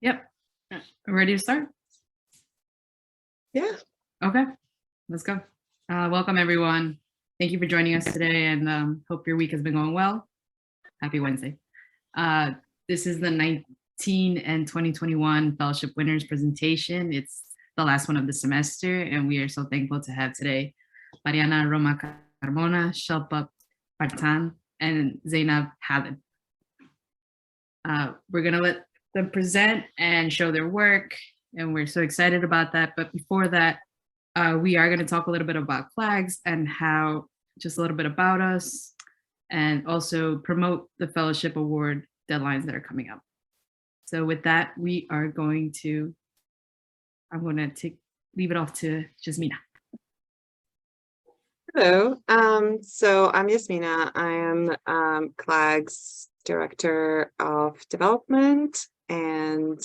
Yep. Ready to start? Yeah. Okay, let's go. Welcome, everyone. Thank you for joining us today, and hope your week has been going well. Happy Wednesday. This is the 19 and 2021 Fellowship Winners presentation. It's the last one of the semester, and we are so thankful to have today Mariana, Romo-Carmona, Shilpa Parthan, and Zainab Halid. We're going to let them present and show their work, and we're so excited about that. But before that, we are going to talk a little bit about flags and how, just a little bit about us, and also promote the fellowship award deadlines that are coming up. So with that, I'm going to leave it off to Jasmina. Hello. So I'm Yasmina. I am CLAG's Director of Development, and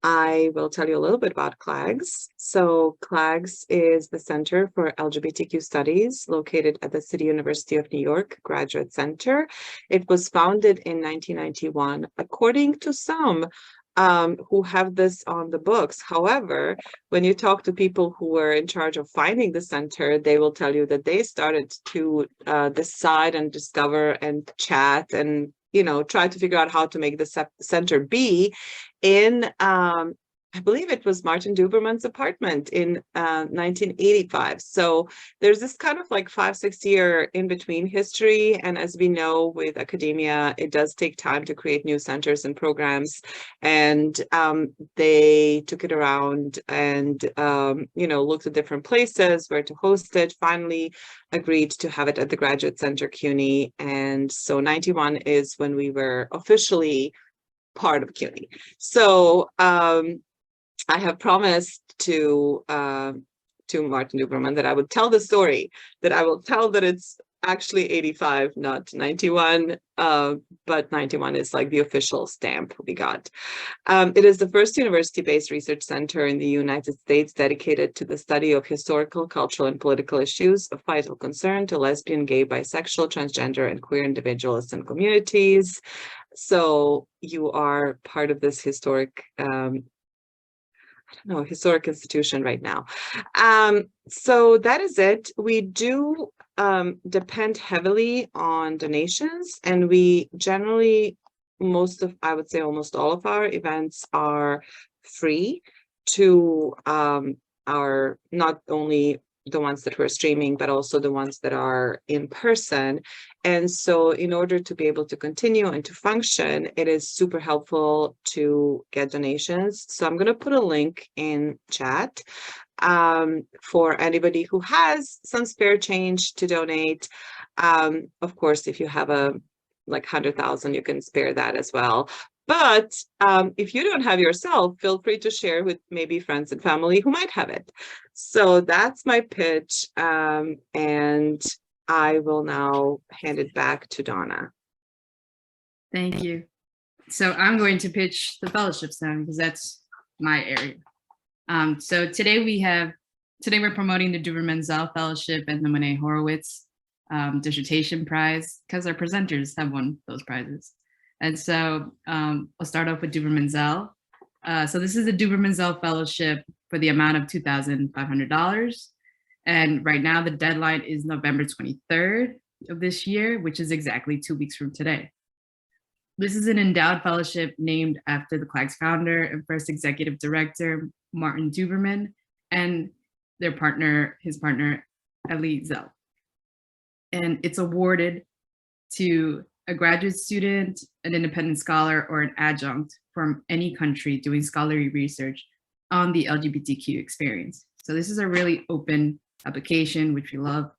I will tell you a little bit about CLAGS. So CLAGS is the Center for LGBTQ Studies located at the City University of New York Graduate Center. It was founded in 1991, according to some who have this on the books. However, when you talk to people who were in charge of finding the center, they will tell you that they started to decide and discover and chat and try to figure out how to make the center be in I believe it was Martin Duberman's apartment in 1985. So there's this kind of like 5-6 year in between history. And as we know with academia, it does take time to create new centers and programs. And they took it around and, looked at different places where to host it, finally agreed to have it at the Graduate Center CUNY. And so 91 is when we were officially part of CUNY. So I have promised to Martin Duberman that I would tell the story, that I will tell that it's actually 85, not 91, but 91 is like the official stamp we got. It is the first university-based research center in the United States dedicated to the study of historical, cultural, and political issues of vital concern to lesbian, gay, bisexual, transgender, and queer individuals and communities. So you are part of this historic historic institution right now. So that is it. We do depend heavily on donations, and we generally, I would say almost all of our events are free to our, not only the ones that we're streaming, but also the ones that are in person. And so in order to be able to continue and to function, it is super helpful to get donations. So I'm going to put a link in chat for anybody who has some spare change to donate. Of course, if you have like 100,000, you can spare that as well. But if you don't have yourself, feel free to share with maybe friends and family who might have it. So that's my pitch. And I will now hand it back to Donna. Thank you. So I'm going to pitch the fellowships then, because that's my area. So today we're promoting the Duberman-Zal Fellowship and the Monette-Horowitz Dissertation Prize, because our presenters have won those prizes. And so I'll start off with Duberman-Zal. So this is the Duberman-Zal Fellowship for the amount of $2,500. And right now the deadline is November 23rd of this year, which is exactly 2 weeks from today. This is an endowed fellowship named after the CLAG's founder and first executive director, Martin Duberman, and his partner, Elie Zell. And it's awarded to a graduate student, an independent scholar, or an adjunct from any country doing scholarly research on the LGBTQ experience. So this is a really open application, which we love.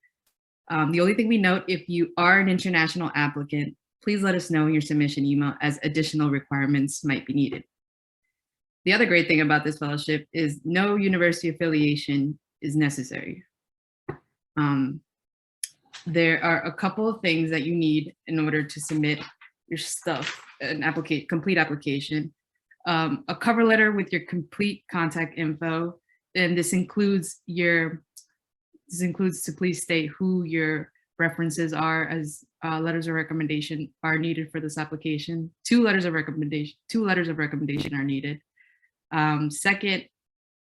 The only thing we note, if you are an international applicant, please let us know in your submission email, as additional requirements might be needed. The other great thing about this fellowship is no university affiliation is necessary. There are a couple of things that you need in order to submit your stuff, complete application. A cover letter with your complete contact info, and this includes to please state who your references are, as letters of recommendation are needed for this application. Two letters of recommendation are needed. Second,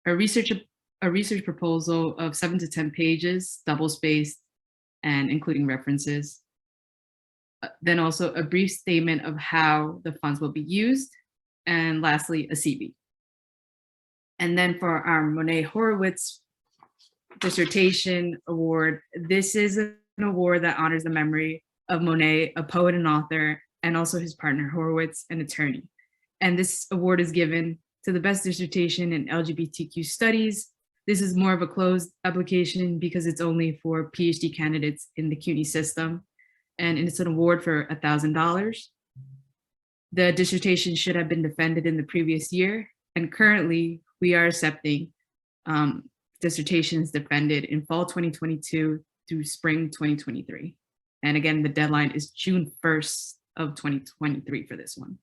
a research proposal of 7 to 10 pages, double spaced and including references. Then also a brief statement of how the funds will be used. And lastly, a CV. And then for our Monette-Horowitz dissertation award, this is an award that honors the memory of Monet, a poet and author, and also his partner Horowitz, an attorney. And this award is given to the best dissertation in LGBTQ studies. This is more of a closed application because it's only for PhD candidates in the CUNY system, and it's an award for $1,000. The dissertation should have been defended in the previous year, and currently we are accepting dissertations defended in fall 2022 through spring 2023. And again, the deadline is June 1st of 2023 for this one.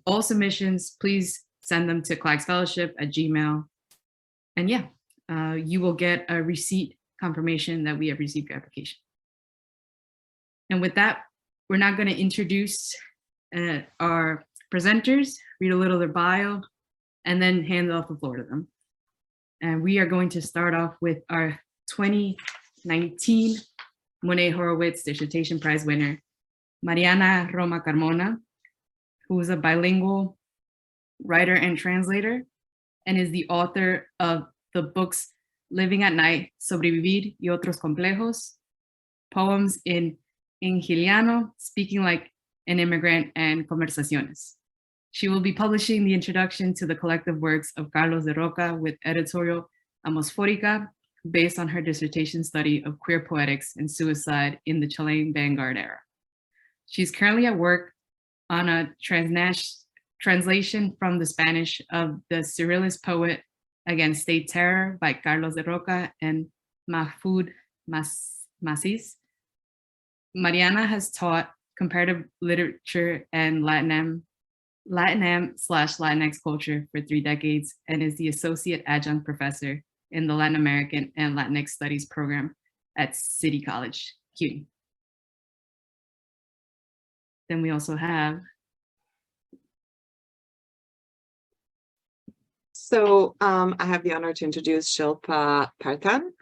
All submissions, please send them to clagsfellowship@gmail.com. And yeah, you will get a receipt confirmation that we have received your application. And with that, we're now going to introduce our presenters, read a little of their bio, and then hand off the floor to them. And we are going to start off with our 2019 Monette-Horowitz Dissertation Prize winner, Mariana Romo-Carmona, who is a bilingual writer and translator, and is the author of the books Living at Night, Sobrevivir y Otros Complejos, poems in Ingiliano, Speaking Like an Immigrant, and Conversaciones. She will be publishing the introduction to the collective works of Carlos de Roca with editorial Atmosférica, based on her dissertation study of queer poetics and suicide in the Chilean vanguard era. She's currently at work on a translation from the Spanish of the Surrealist poet Against State Terror by Carlos de Roca and Mahfoud Massis. Mariana has taught comparative literature and Latinam/Latinx culture for 3 decades and is the associate adjunct professor in the Latin American and Latinx Studies program at City College, CUNY. Then we also have. So I have the honor to introduce Shilpa Parthan,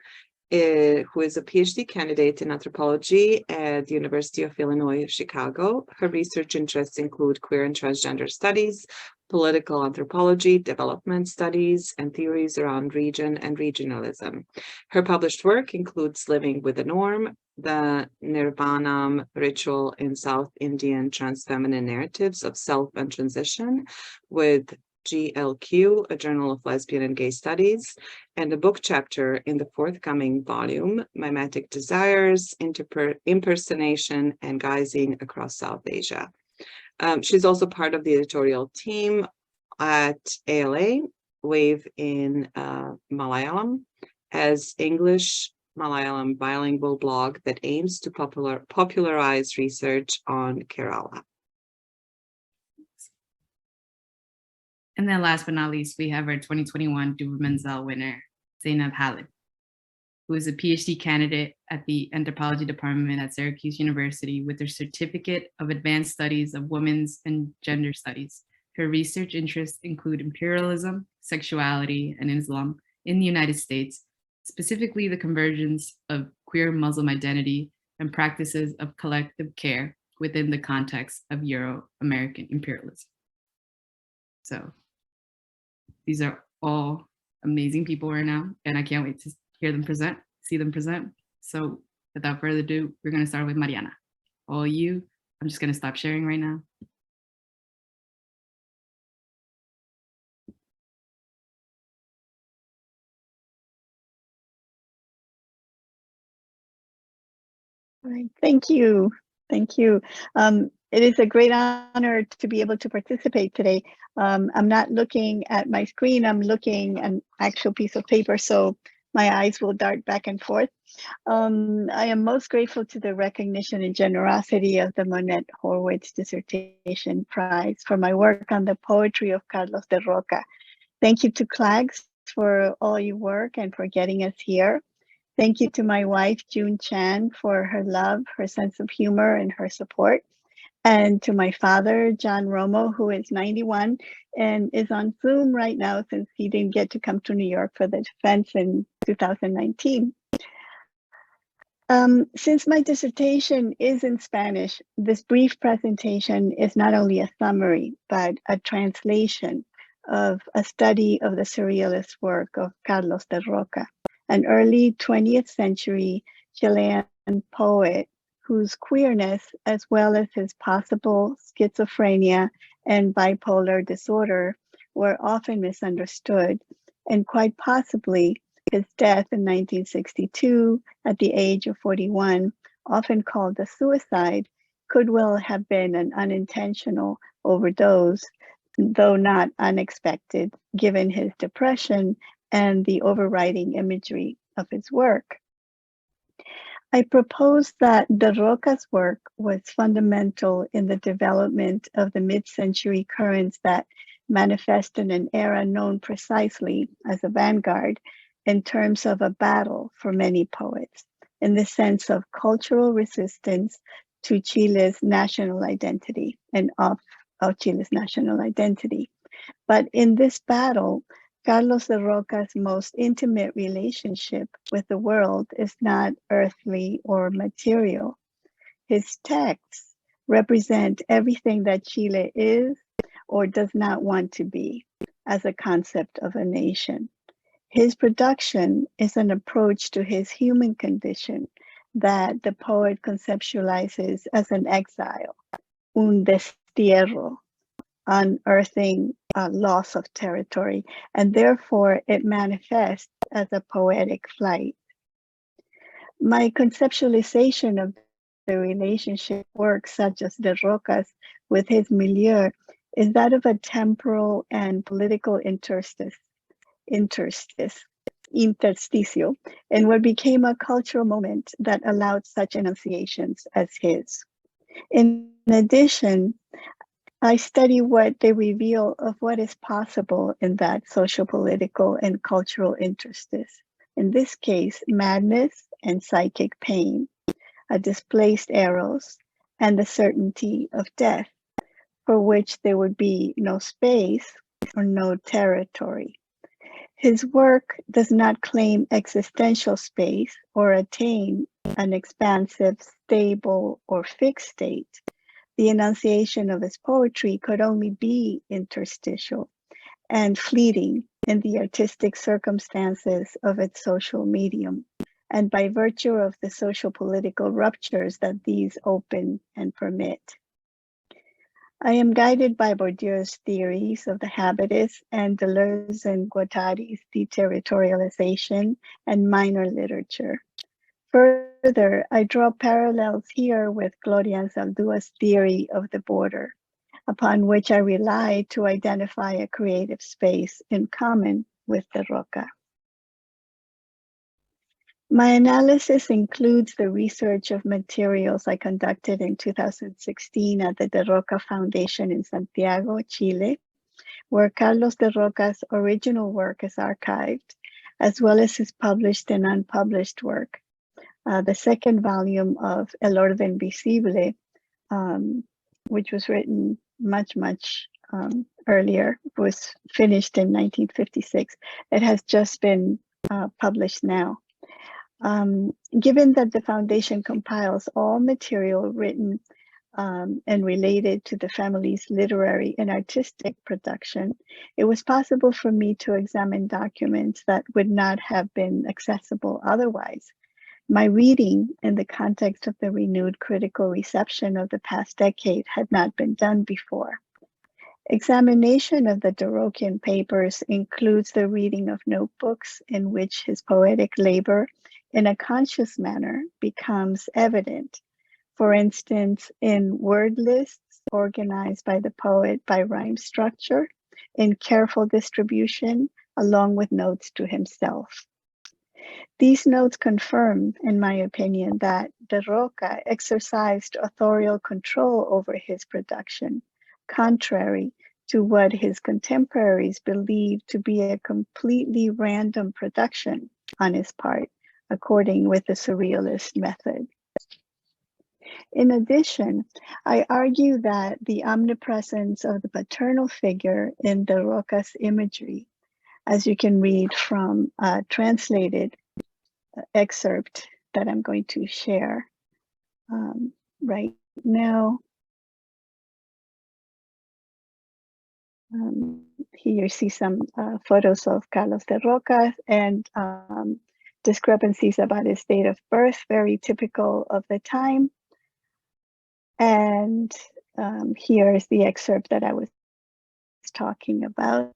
who is a PhD candidate in anthropology at the University of Illinois, Chicago. Her research interests include queer and transgender studies, political anthropology, development studies, and theories around region and regionalism. Her published work includes Living with the Norm, the Nirvanam Ritual in South Indian Transfeminine Narratives of Self and Transition, with GLQ, a Journal of Lesbian and Gay Studies, and a book chapter in the forthcoming volume, Mimetic Desires, Impersonation, and Guising across South Asia. She's also part of the editorial team at ALA, Wave in Malayalam, as English-Malayalam bilingual blog that aims to popularize research on Kerala. And then last but not least, we have our 2021 Duberman-Zal winner, Zainab Khalid, who is a PhD candidate at the Anthropology department at Syracuse University with her certificate of advanced studies of women's and gender studies. Her research interests include imperialism, sexuality, and Islam in the United States, specifically the convergence of queer Muslim identity and practices of collective care within the context of Euro-American imperialism. So these are all amazing people right now, and I can't wait to hear them present, see them present. So without further ado, we're going to start with Mariana. All you, I'm just going to stop sharing right now. All right, thank you. Thank you. It is a great honor to be able to participate today. I'm not looking at my screen, I'm looking at an actual piece of paper, so my eyes will dart back and forth. I am most grateful to the recognition and generosity of the Monette-Horowitz Dissertation Prize for my work on the poetry of Carlos de Roca. Thank you to CLAGS for all your work and for getting us here. Thank you to my wife, June Chan, for her love, her sense of humor, and her support. And to my father, John Romo, who is 91 and is on Zoom right now since he didn't get to come to New York for the defense in 2019. Since my dissertation is in Spanish, this brief presentation is not only a summary, but a translation of a study of the surrealist work of Carlos de Roca, an early 20th century Chilean poet whose queerness, as well as his possible schizophrenia and bipolar disorder, were often misunderstood, and quite possibly his death in 1962 at the age of 41, often called a suicide, could well have been an unintentional overdose, though not unexpected, given his depression and the overriding imagery of his work. I propose that De Roca's work was fundamental in the development of the mid-century currents that manifest in an era known precisely as a vanguard in terms of a battle for many poets, in the sense of cultural resistance to Chile's national identity and of Chile's national identity. But in this battle, Carlos de Roca's most intimate relationship with the world is not earthly or material. His texts represent everything that Chile is or does not want to be as a concept of a nation. His production is an approach to his human condition that the poet conceptualizes as an exile, un destierro, unearthing a loss of territory, and therefore it manifests as a poetic flight. My conceptualization of the relationship works such as De Roca's with his milieu is that of a temporal and political interstice, intersticio, in what became a cultural moment that allowed such enunciations as his. In addition, I study what they reveal of what is possible in that social, political, and cultural interstice. In this case, madness and psychic pain, a displaced eros, and the certainty of death, for which there would be no space or no territory. His work does not claim existential space or attain an expansive, stable, or fixed state. The enunciation of his poetry could only be interstitial and fleeting in the artistic circumstances of its social medium, and by virtue of the social political ruptures that these open and permit. I am guided by Bourdieu's theories of the habitus and Deleuze and Guattari's deterritorialization and minor literature. Further, I draw parallels here with Gloria Anzaldua's theory of the border, upon which I rely to identify a creative space in common with De Roca. My analysis includes the research of materials I conducted in 2016 at the De Roca Foundation in Santiago, Chile, where Carlos De Roca's original work is archived, as well as his published and unpublished work. The second volume of El Orden Visible, which was written much earlier, was finished in 1956. It has just been published now. Given that the foundation compiles all material written and related to the family's literary and artistic production, it was possible for me to examine documents that would not have been accessible otherwise. My reading in the context of the renewed critical reception of the past decade had not been done before. Examination of the De Rocian papers includes the reading of notebooks in which his poetic labor in a conscious manner becomes evident. For instance, in word lists organized by the poet by rhyme structure, in careful distribution, along with notes to himself. These notes confirm, in my opinion, that De Roca exercised authorial control over his production, contrary to what his contemporaries believed to be a completely random production on his part, according with the surrealist method. In addition, I argue that the omnipresence of the paternal figure in the Roca's imagery, as you can read from a translated excerpt that I'm going to share right now. Here you see some photos of Carlos de Roca and discrepancies about his date of birth, very typical of the time. And here's the excerpt that I was talking about.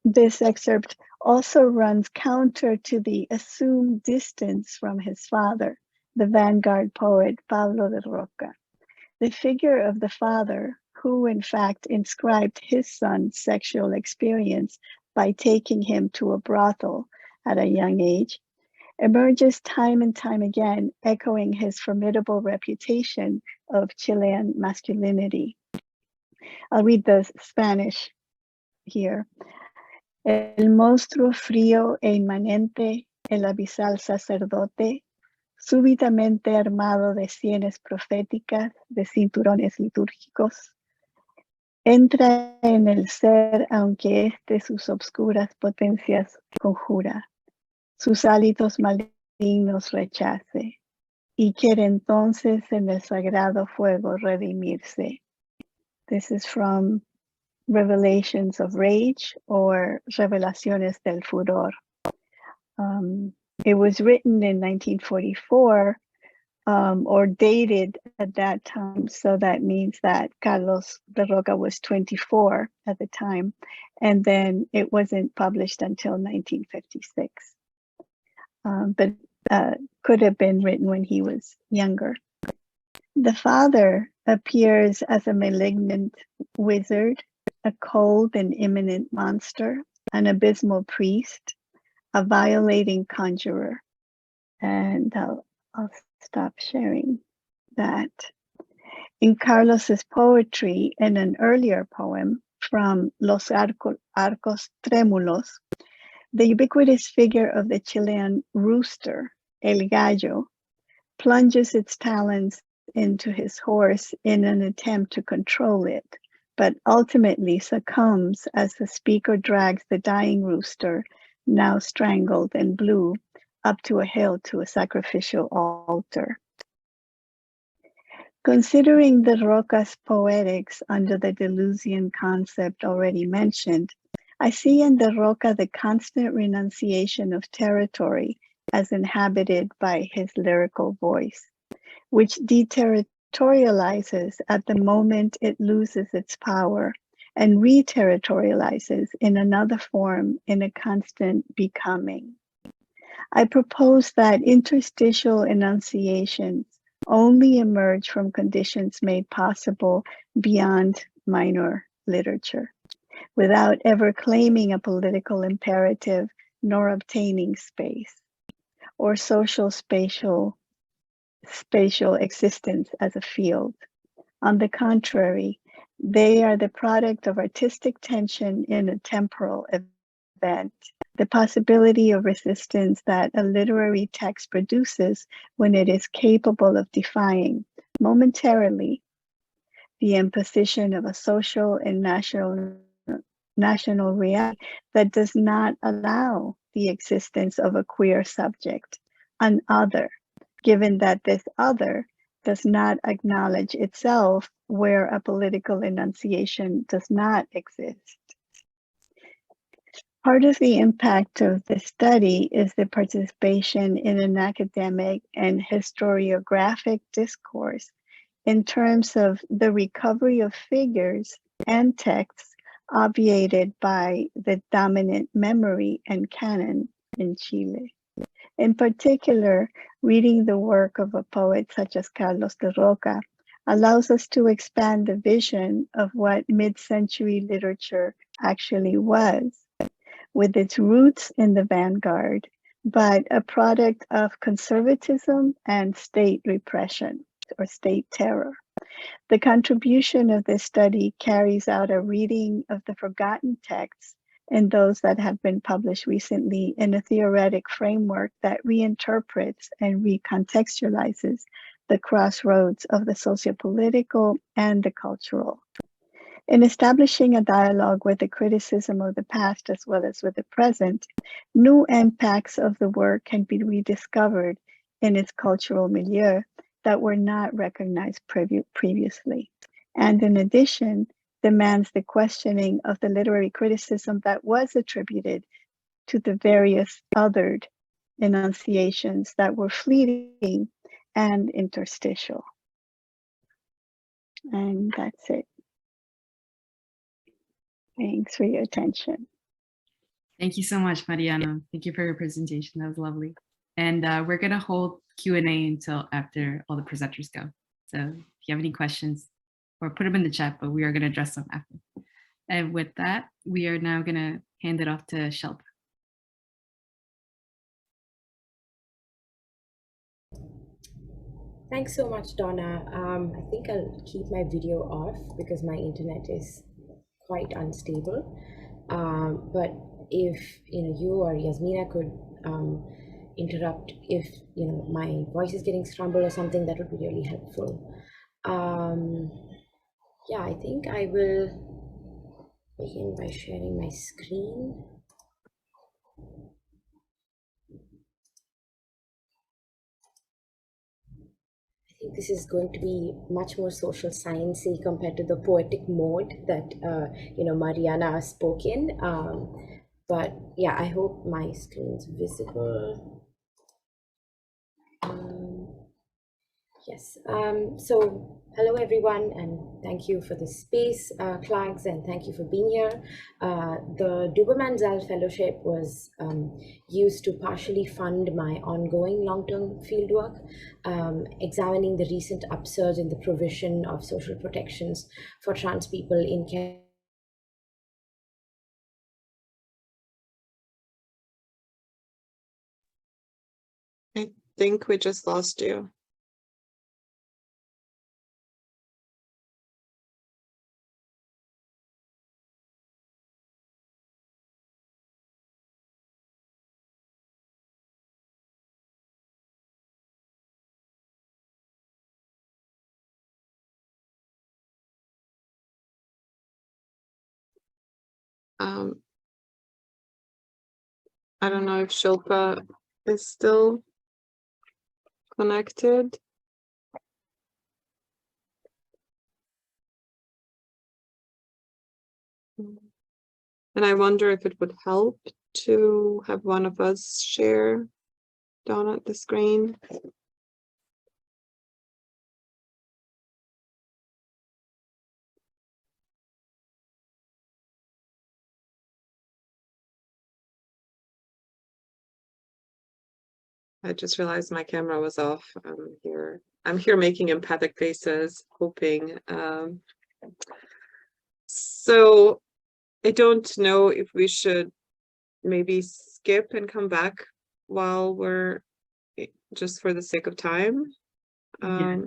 This excerpt also runs counter to the assumed distance from his father, the vanguard poet Pablo de Roca. The figure of the father, who in fact inscribed his son's sexual experience by taking him to a brothel at a young age, emerges time and time again, echoing his formidable reputation of Chilean masculinity. I'll read the Spanish here. El monstruo frío e inmanente, el abisal sacerdote, súbitamente armado de sienes proféticas, de cinturones litúrgicos, entra en el ser aunque éste sus obscuras potencias conjura, sus hálitos malignos rechace, y quiere entonces en el sagrado fuego redimirse. This is from Revelations of Rage or Revelaciones del Furor. It was written in 1944 or dated at that time. So that means that Carlos de Roca was 24 at the time. And then it wasn't published until 1956. But could have been written when he was younger. The father appears as a malignant wizard, a cold and imminent monster, an abysmal priest, a violating conjurer. And I'll stop sharing that. In Carlos's poetry, in an earlier poem from Los Arcos Trémulos, the ubiquitous figure of the Chilean rooster, El Gallo, plunges its talons into his horse in an attempt to control it, but ultimately succumbs as the speaker drags the dying rooster, now strangled and blue, up to a hill to a sacrificial altar. Considering the Roca's poetics under the Deleuzian concept already mentioned, I see in the Roca the constant renunciation of territory as inhabited by his lyrical voice, which deterritorializes at the moment it loses its power and re-territorializes in another form in a constant becoming. I propose that interstitial enunciations only emerge from conditions made possible beyond minor literature, without ever claiming a political imperative nor obtaining space or social spatial existence as a field. On the contrary, they are the product of artistic tension in a temporal event, the possibility of resistance that a literary text produces when it is capable of defying momentarily the imposition of a social and national reality that does not allow the existence of a queer subject, an other, given that this other does not acknowledge itself where a political enunciation does not exist. Part of the impact of this study is the participation in an academic and historiographic discourse in terms of the recovery of figures and texts obviated by the dominant memory and canon in Chile. In particular, reading the work of a poet such as Carlos de Roca allows us to expand the vision of what mid-century literature actually was, with its roots in the vanguard, but a product of conservatism and state repression or state terror. The contribution of this study carries out a reading of the forgotten texts and those that have been published recently in a theoretic framework that reinterprets and recontextualizes the crossroads of the sociopolitical and the cultural. In establishing a dialogue with the criticism of the past as well as with the present, new impacts of the work can be rediscovered in its cultural milieu that were not recognized previously. And in addition, demands the questioning of the literary criticism that was attributed to the various othered enunciations that were fleeting and interstitial. And that's it. Thanks for your attention. Thank you so much, Mariana. Thank you for your presentation. That was lovely. And we're going to hold Q&A until after all the presenters go. So if you have any questions, or put them in the chat, but we are going to address them after. And with that, we are now going to hand it off to Shilpa. Thanks so much, Donna. I think I'll keep my video off because my internet is quite unstable. But if you or Yasmina could interrupt if my voice is getting scrambled or something, that would be really helpful. Yeah, I think I will begin by sharing my screen. I think this is going to be much more social sciencey compared to the poetic mode that Mariana spoke in. But yeah, I hope my screen's visible. Yes, so hello everyone, and thank you for the space, Clags, and thank you for being here. The Duberman-Zal Fellowship was used to partially fund my ongoing long-term fieldwork, examining the recent upsurge in the provision of social protections for trans people in Kenya. I think we just lost you. I don't know if Shilpa is still connected. And I wonder if it would help to have one of us share down at the screen. I just realized my camera was off. I'm here making empathic faces, hoping. So I don't know if we should maybe skip and come back while we're just for the sake of time. Yeah.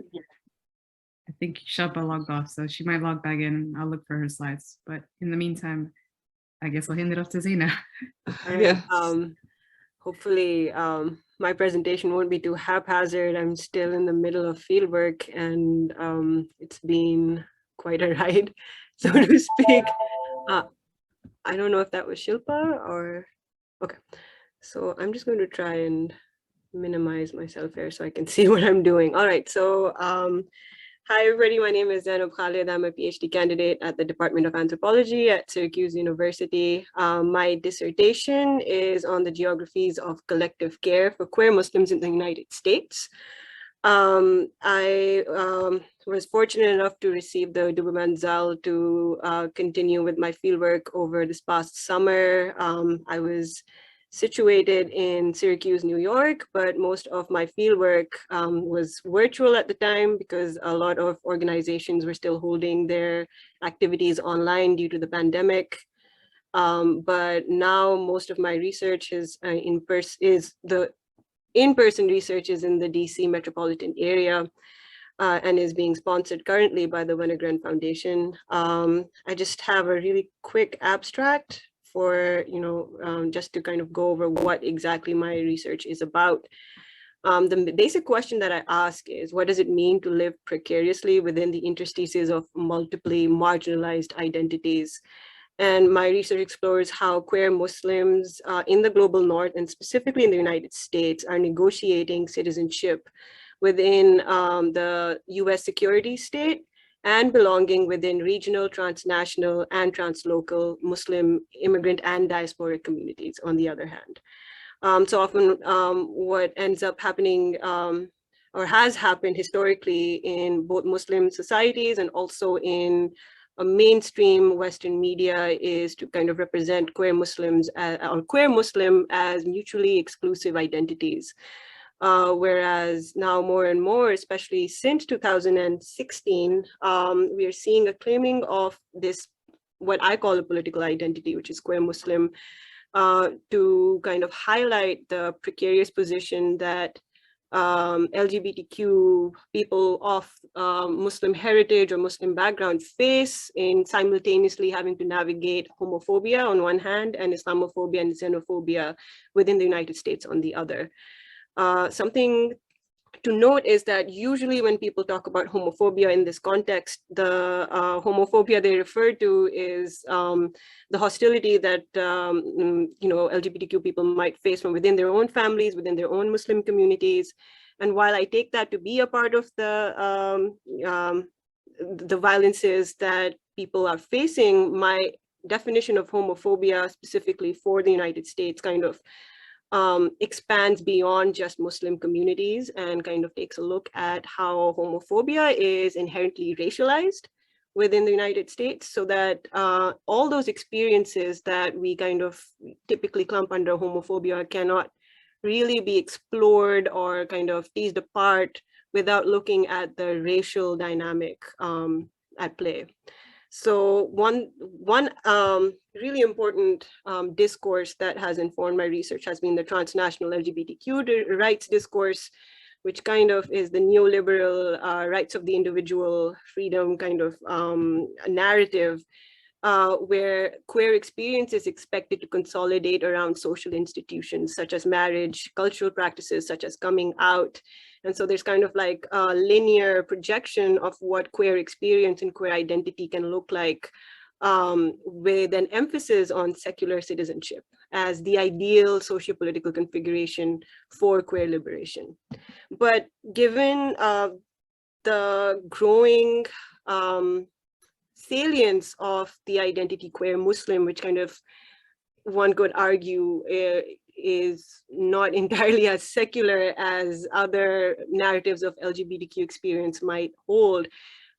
I think Shilpa logged off, so she might log back in. I'll look for her slides. But in the meantime, I guess I'll hand it off to Zena. Yeah. Hopefully my presentation won't be too haphazard. I'm still in the middle of fieldwork, and it's been quite a ride, so to speak. I don't know if that was Shilpa or okay. So I'm just going to try and minimize myself here so I can see what I'm doing. All right. So hi, everybody. My name is Zainab Khalid. I'm a PhD candidate at the Department of Anthropology at Syracuse University. My dissertation is on the geographies of collective care for queer Muslims in the United States. I was fortunate enough to receive the Duberman-Zal to continue with my fieldwork over this past summer. I was situated in Syracuse, New York, but most of my fieldwork was virtual at the time because a lot of organizations were still holding their activities online due to the pandemic. But now most of my research is in-person research is in the DC metropolitan area and is being sponsored currently by the Wenner-Gren Foundation. I just have a really quick abstract for, just to kind of go over what exactly my research is about. The basic question that I ask is, what does it mean to live precariously within the interstices of multiply marginalized identities? And my research explores how queer Muslims in the global north, and specifically in the United States, are negotiating citizenship within the US security state and belonging within regional, transnational, and translocal Muslim immigrant and diasporic communities, on the other hand. So often what ends up happening or has happened historically in both Muslim societies and also in mainstream Western media is to kind of represent queer Muslims or queer Muslim as mutually exclusive identities. Whereas now more and more, especially since 2016, we are seeing a claiming of this, what I call a political identity, which is queer Muslim, to kind of highlight the precarious position that LGBTQ people of Muslim heritage or Muslim background face in simultaneously having to navigate homophobia on one hand and Islamophobia and xenophobia within the United States on the other. Something to note is that usually when people talk about homophobia in this context, the homophobia they refer to is the hostility that LGBTQ people might face from within their own families, within their own Muslim communities. And while I take that to be a part of the violences that people are facing, my definition of homophobia specifically for the United States kind of expands beyond just Muslim communities and kind of takes a look at how homophobia is inherently racialized within the United States, so that all those experiences that we kind of typically clump under homophobia cannot really be explored or kind of teased apart without looking at the racial dynamic at play. So one really important discourse that has informed my research has been the transnational LGBTQ rights discourse, which kind of is the neoliberal rights of the individual freedom kind of narrative, where queer experience is expected to consolidate around social institutions such as marriage, cultural practices such as coming out. And so there's kind of like a linear projection of what queer experience and queer identity can look like, with an emphasis on secular citizenship as the ideal socio-political configuration for queer liberation. But given the growing salience of the identity queer Muslim, which kind of one could argue is not entirely as secular as other narratives of LGBTQ experience might hold,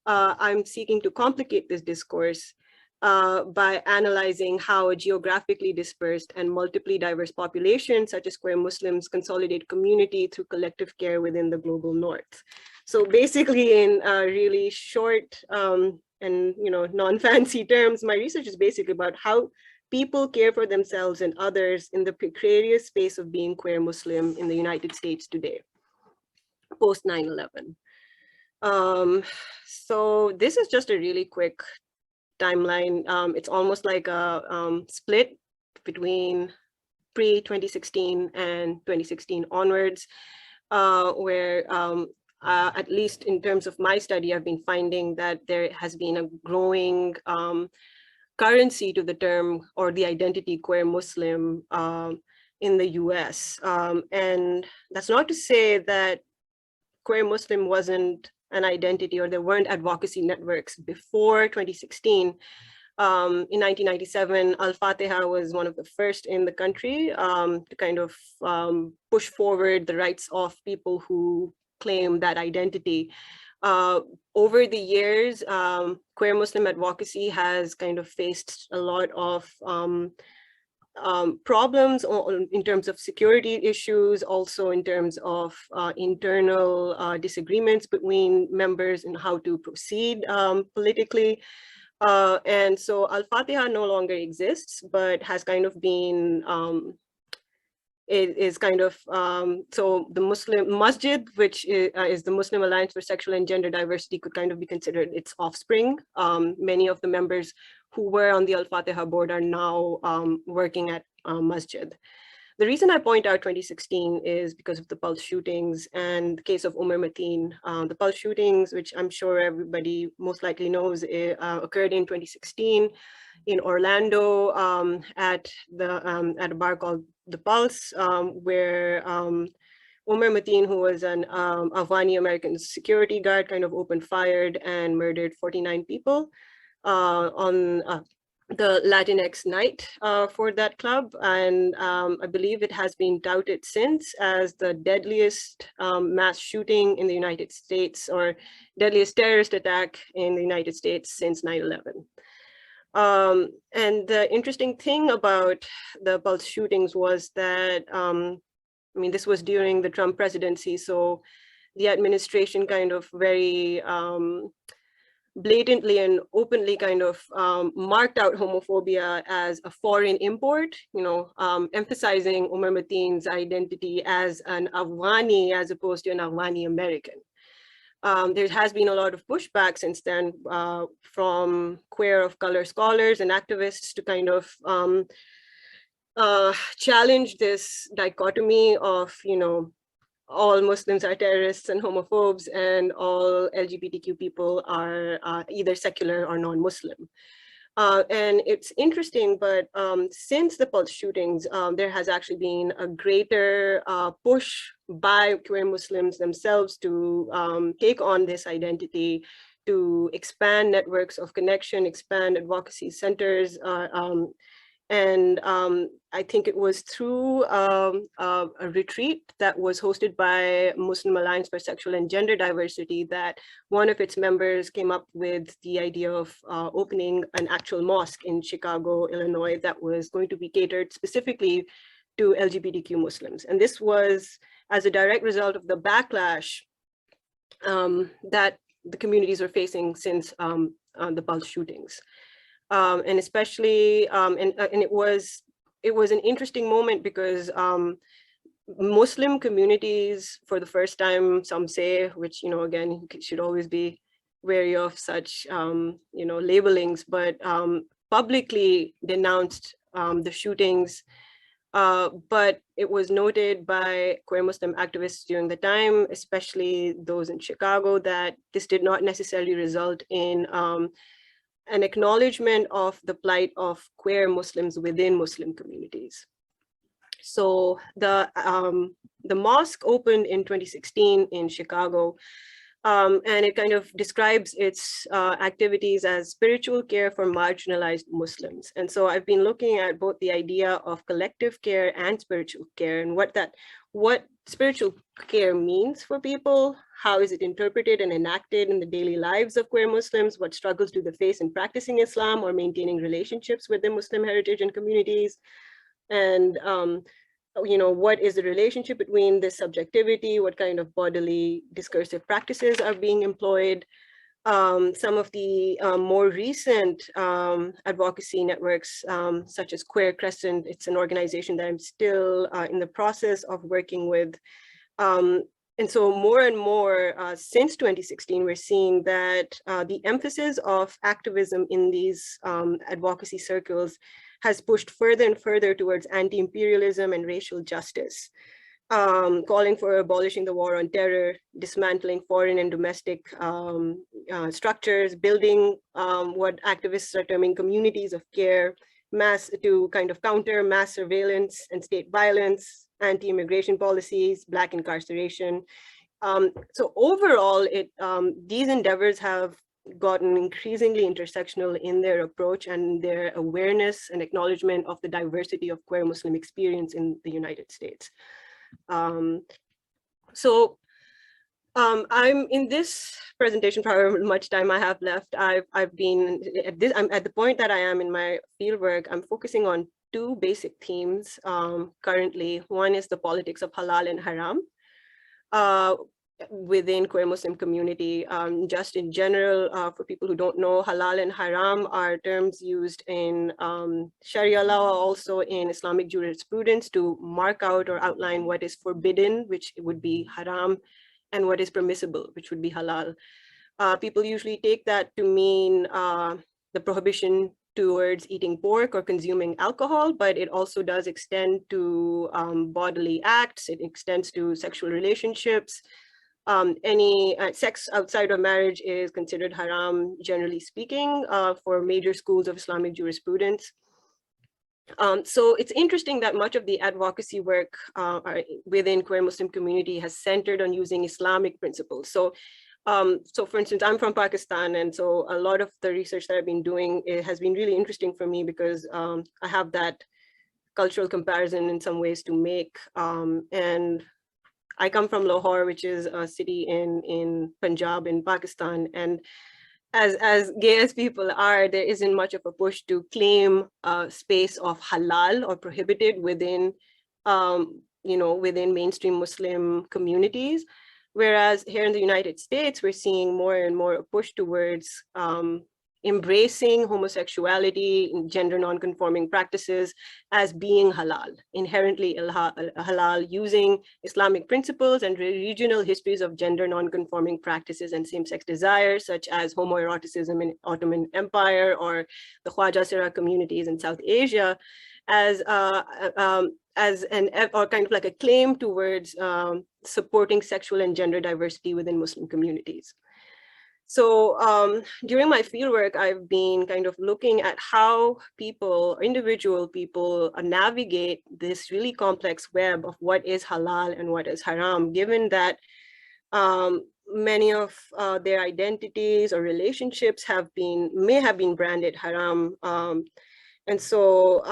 I'm seeking to complicate this discourse by analyzing how a geographically dispersed and multiply diverse population, such as queer Muslims, consolidate community through collective care within the global north. So basically, in really short and non-fancy terms, my research is basically about how people care for themselves and others in the precarious space of being queer Muslim in the United States today, post 9/11. So this is just a really quick timeline. It's almost like a split between pre-2016 and 2016 onwards, where at least in terms of my study, I've been finding that there has been a growing currency to the term or the identity queer Muslim in the US. And that's not to say that queer Muslim wasn't an identity or there weren't advocacy networks before 2016. In 1997, Al-Fatiha was one of the first in the country to kind of push forward the rights of people who claim that identity. Over the years, queer Muslim advocacy has kind of faced a lot of problems in terms of security issues, also in terms of internal disagreements between members and how to proceed politically. And so Al-Fatiha no longer exists, but has kind of been it is kind of, so the Muslim Masjid, which is the Muslim Alliance for Sexual and Gender Diversity, could kind of be considered its offspring. Many of the members who were on the Al-Fatiha board are now working at Masjid. The reason I point out 2016 is because of the Pulse shootings and the case of Umar Mateen. The Pulse shootings, which I'm sure everybody most likely knows, occurred in 2016 in Orlando at a bar called The Pulse, where Umar Mateen, who was an Afghani American security guard, kind of opened fired and murdered 49 people on the Latinx night for that club. And I believe it has been touted since as the deadliest mass shooting in the United States, or deadliest terrorist attack in the United States since 9/11. And the interesting thing about the Pulse shootings was that, I mean, this was during the Trump presidency, so the administration kind of very blatantly and openly kind of marked out homophobia as a foreign import, you know, emphasizing Umar Mateen's identity as an Afghani as opposed to an Afghani American. There has been a lot of pushback since then from queer of color scholars and activists to kind of challenge this dichotomy of, you know, all Muslims are terrorists and homophobes, and all LGBTQ people are either secular or non-Muslim. And it's interesting, but since the Pulse shootings, there has actually been a greater push by queer Muslims themselves to take on this identity, to expand networks of connection, expand advocacy centers, and I think it was through a retreat that was hosted by Muslim Alliance for Sexual and Gender Diversity that one of its members came up with the idea of opening an actual mosque in Chicago, Illinois, that was going to be catered specifically to LGBTQ Muslims. And this was as a direct result of the backlash that the communities are facing since the Pulse shootings. And especially, and it was an interesting moment because Muslim communities, for the first time, some say, which, you know, again, you should always be wary of such, you know, labelings, but publicly denounced the shootings. But it was noted by queer Muslim activists during the time, especially those in Chicago, that this did not necessarily result in an acknowledgement of the plight of queer Muslims within Muslim communities. So the mosque opened in 2016 in Chicago, and it kind of describes its activities as spiritual care for marginalized Muslims. And so I've been looking at both the idea of collective care and spiritual care, and what spiritual care means for people, how is it interpreted and enacted in the daily lives of queer Muslims, what struggles do they face in practicing Islam or maintaining relationships with their Muslim heritage and communities, and you know, what is the relationship between this subjectivity, what kind of bodily discursive practices are being employed. Some of the more recent advocacy networks, such as Queer Crescent, it's an organization that I'm still in the process of working with. And so more and more since 2016, we're seeing that the emphasis of activism in these advocacy circles has pushed further and further towards anti-imperialism and racial justice, calling for abolishing the war on terror, dismantling foreign and domestic structures, building what activists are terming communities of care, to kind of counter mass surveillance and state violence, anti-immigration policies, Black incarceration. So overall, these endeavors have gotten increasingly intersectional in their approach and their awareness and acknowledgement of the diversity of queer Muslim experience in the United States. I'm in this presentation, for however much time I have left, I've been I'm at the point that I am in my fieldwork. I'm focusing on two basic themes currently. One is the politics of halal and haram within queer Muslim community. Just in general, for people who don't know, halal and haram are terms used in Sharia law, also in Islamic jurisprudence, to mark out or outline what is forbidden, which would be haram, and what is permissible, which would be halal. People usually take that to mean the prohibition towards eating pork or consuming alcohol, but it also does extend to bodily acts. It extends to sexual relationships. Any sex outside of marriage is considered haram, generally speaking, for major schools of Islamic jurisprudence. So it's interesting that much of the advocacy work within queer Muslim community has centered on using Islamic principles. So for instance, I'm from Pakistan, and so a lot of the research that I've been doing has been really interesting for me because I have that cultural comparison in some ways to make. And I come from Lahore, which is a city in Punjab in Pakistan, and as gay as people are, there isn't much of a push to claim a space of halal or prohibited within, within mainstream Muslim communities. Whereas here in the United States, we're seeing more and more a push towards embracing homosexuality and gender non-conforming practices as being halal, inherently halal, using Islamic principles and regional histories of gender non-conforming practices and same-sex desires, such as homoeroticism in Ottoman Empire or the Khwaja Sira communities in South Asia, as or kind of like a claim towards supporting sexual and gender diversity within Muslim communities. So during my fieldwork, I've been kind of looking at how people, individual people, navigate this really complex web of what is halal and what is haram, given that many of their identities or relationships may have been branded haram. And so,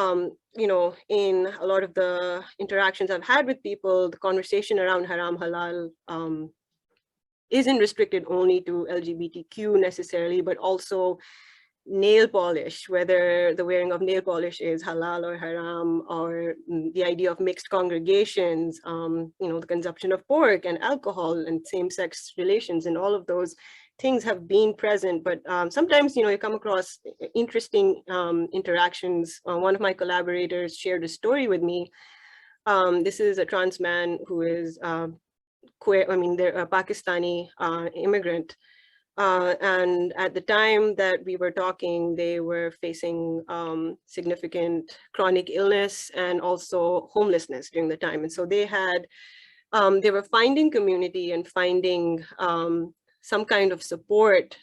in a lot of the interactions I've had with people, the conversation around haram, halal, isn't restricted only to LGBTQ necessarily, but also nail polish, whether the wearing of nail polish is halal or haram, or the idea of mixed congregations, the consumption of pork and alcohol and same-sex relations, and all of those things have been present. But sometimes, you come across interesting interactions. One of my collaborators shared a story with me. This is a trans man who is queer. They're a Pakistani immigrant. And at the time that we were talking, they were facing significant chronic illness and also homelessness during the time. And so they were finding community and finding some kind of support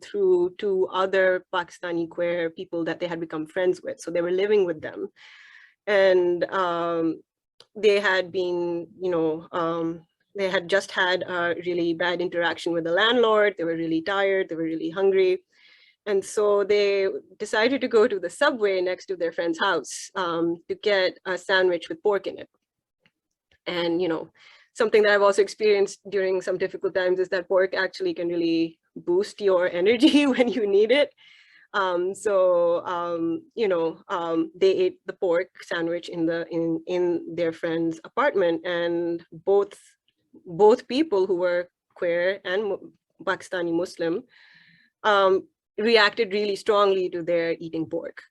through two other Pakistani queer people that they had become friends with. So they were living with them. And they had been, they had just had a really bad interaction with the landlord. They were really tired. They were really hungry. And so they decided to go to the subway next to their friend's house to get a sandwich with pork in it. And, something that I've also experienced during some difficult times is that pork actually can really boost your energy when you need it. They ate the pork sandwich in their friend's apartment, and both people who were queer and Pakistani Muslim reacted really strongly to their eating pork.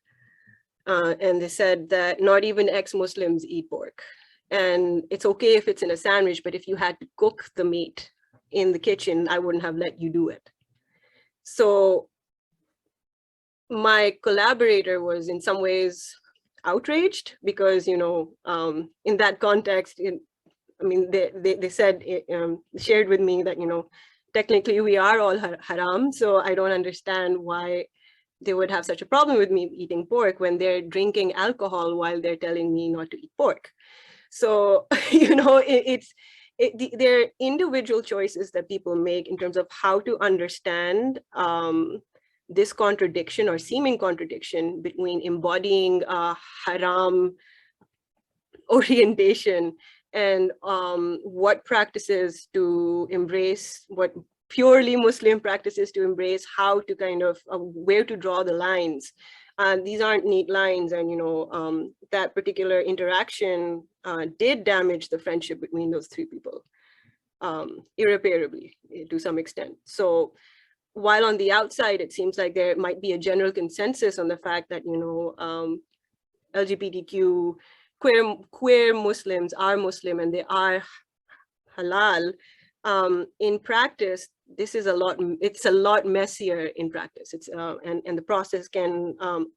And they said that not even ex-Muslims eat pork. And it's okay if it's in a sandwich, but if you had to cook the meat in the kitchen, I wouldn't have let you do it. So my collaborator was in some ways outraged because, in that context, they said, shared with me that, technically we are all haram. So I don't understand why they would have such a problem with me eating pork when they're drinking alcohol while they're telling me not to eat pork. So, there are individual choices that people make in terms of how to understand this contradiction or seeming contradiction between embodying haram orientation and what practices to embrace, what purely Muslim practices to embrace, how to kind of where to draw the lines. These aren't neat lines, and that particular interaction did damage the friendship between those three people irreparably to some extent. So while on the outside it seems like there might be a general consensus on the fact that LGBTQ queer Muslims are Muslim and they are halal, in practice this is it's a lot messier in practice. It's and the process can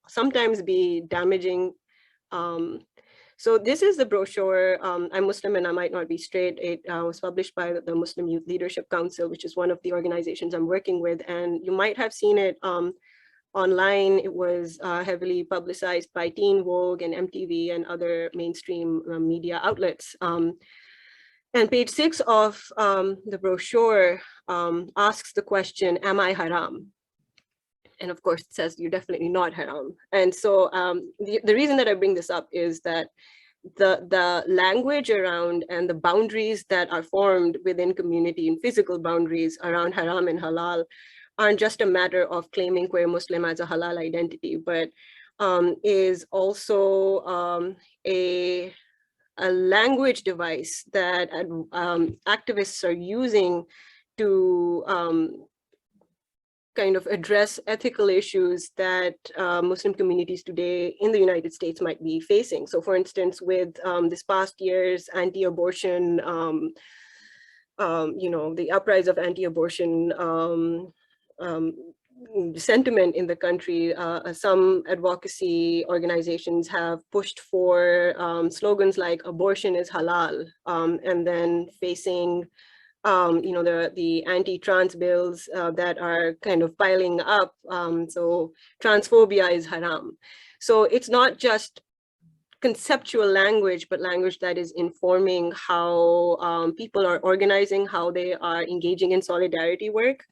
sometimes be damaging. So this is the brochure. I'm Muslim and I might not be straight. It was published by the Muslim Youth Leadership Council, which is one of the organizations I'm working with. And you might have seen it online. It was heavily publicized by Teen Vogue and MTV and other mainstream media outlets. And page 6 of the brochure asks the question, am I haram? And of course, it says you're definitely not haram. And so the reason that I bring this up is that the language around and the boundaries that are formed within community and physical boundaries around haram and halal aren't just a matter of claiming queer Muslim as a halal identity, but is also a language device that activists are using to kind of address ethical issues that Muslim communities today in the United States might be facing. So for instance, with this past year's anti-abortion, the uprise of anti-abortion sentiment in the country, some advocacy organizations have pushed for slogans like abortion is halal, and then facing the anti-trans bills that are kind of piling up. So transphobia is haram. So it's not just conceptual language, but language that is informing how people are organizing, how they are engaging in solidarity work.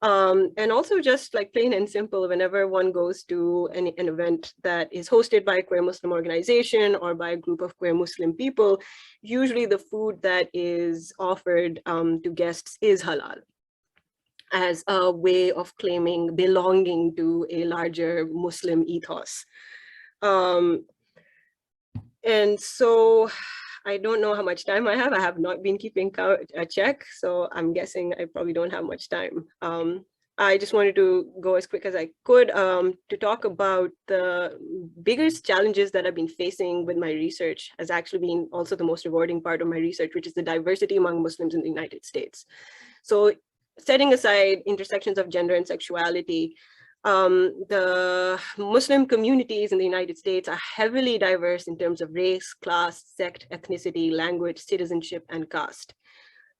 And also just like plain and simple, whenever one goes to an event that is hosted by a queer Muslim organization or by a group of queer Muslim people, usually the food that is offered to guests is halal, as a way of claiming belonging to a larger Muslim ethos. And so I don't know how much time I have. I have not been keeping a check, so I'm guessing I probably don't have much time. I just wanted to go as quick as I could to talk about the biggest challenges that I've been facing with my research, has actually been also the most rewarding part of my research, which is the diversity among Muslims in the United States. So setting aside intersections of gender and sexuality, the Muslim communities in the United States are heavily diverse in terms of race, class, sect, ethnicity, language, citizenship, and caste.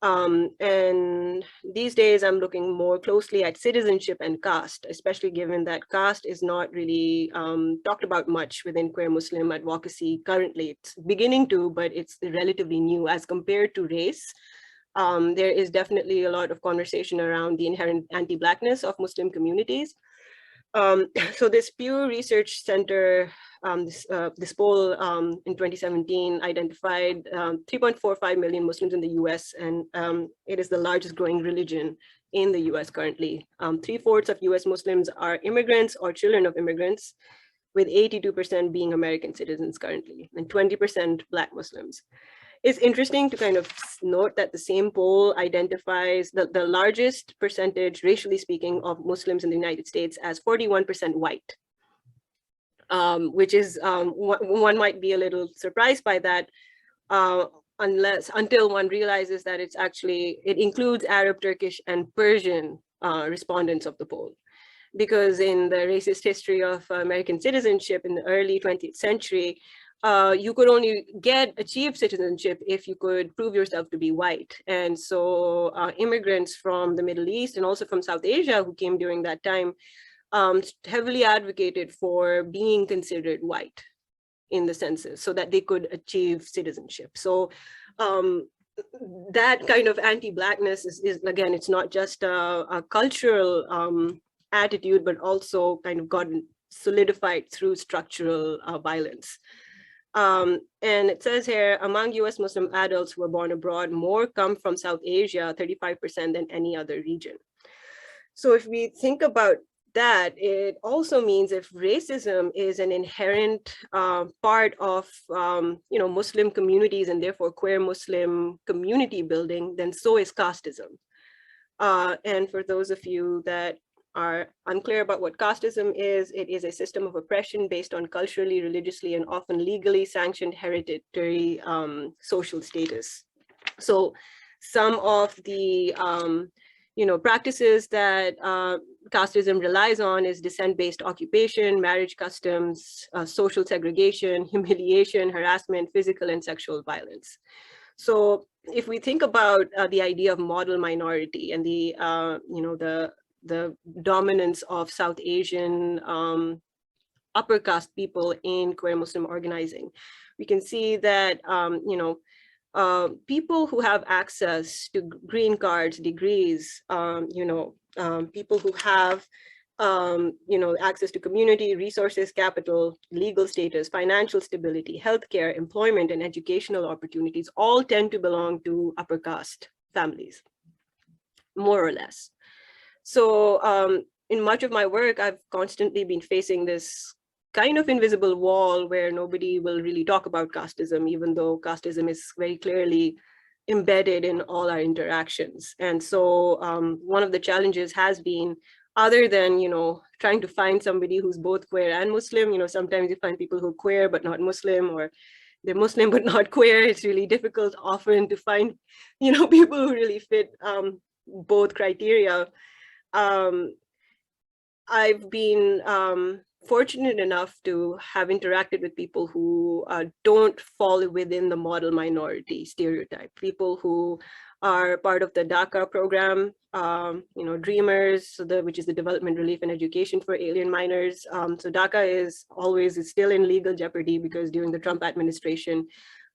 And these days I'm looking more closely at citizenship and caste, especially given that caste is not really talked about much within queer Muslim advocacy currently. It's beginning to, but it's relatively new as compared to race. There is definitely a lot of conversation around the inherent anti-Blackness of Muslim communities. So this Pew Research Center, this poll in 2017 identified 3.45 million Muslims in the US, and it is the largest growing religion in the US currently. 3/4 of US Muslims are immigrants or children of immigrants, with 82% being American citizens currently, and 20% Black Muslims. It's interesting to kind of note that the same poll identifies the largest percentage, racially speaking, of Muslims in the United States as 41% white, which is, one might be a little surprised by that, until one realizes that it includes Arab, Turkish, and Persian respondents of the poll. Because in the racist history of American citizenship in the early 20th century, you could only achieve citizenship if you could prove yourself to be white. And so immigrants from the Middle East and also from South Asia who came during that time heavily advocated for being considered white in the census so that they could achieve citizenship. So that kind of anti-Blackness is again, it's not just a cultural attitude, but also kind of gotten solidified through structural violence. And it says here, among US Muslim adults who were born abroad, more come from South Asia, 35% than any other region. So if we think about that, it also means if racism is an inherent part of Muslim communities and therefore queer Muslim community building, then so is casteism. And for those of you that are unclear about what casteism is, it is a system of oppression based on culturally, religiously, and often legally sanctioned hereditary social status. So some of the practices that casteism relies on is descent-based occupation, marriage customs, social segregation, humiliation, harassment, physical and sexual violence. So if we think about the idea of model minority and the dominance of South Asian upper caste people in queer Muslim organizing, we can see that people who have access to green cards, degrees, people who have access to community resources, capital, legal status, financial stability, healthcare, employment, and educational opportunities all tend to belong to upper caste families, more or less. So in much of my work, I've constantly been facing this kind of invisible wall where nobody will really talk about casteism, even though casteism is very clearly embedded in all our interactions. And so one of the challenges has been, other than trying to find somebody who's both queer and Muslim, sometimes you find people who are queer but not Muslim, or they're Muslim but not queer. It's really difficult often to find people who really fit both criteria. I've been fortunate enough to have interacted with people who don't fall within the model minority stereotype, people who are part of the DACA program, Dreamers, which is the Development Relief and Education for Alien Minors. So DACA is still in legal jeopardy because during the Trump administration,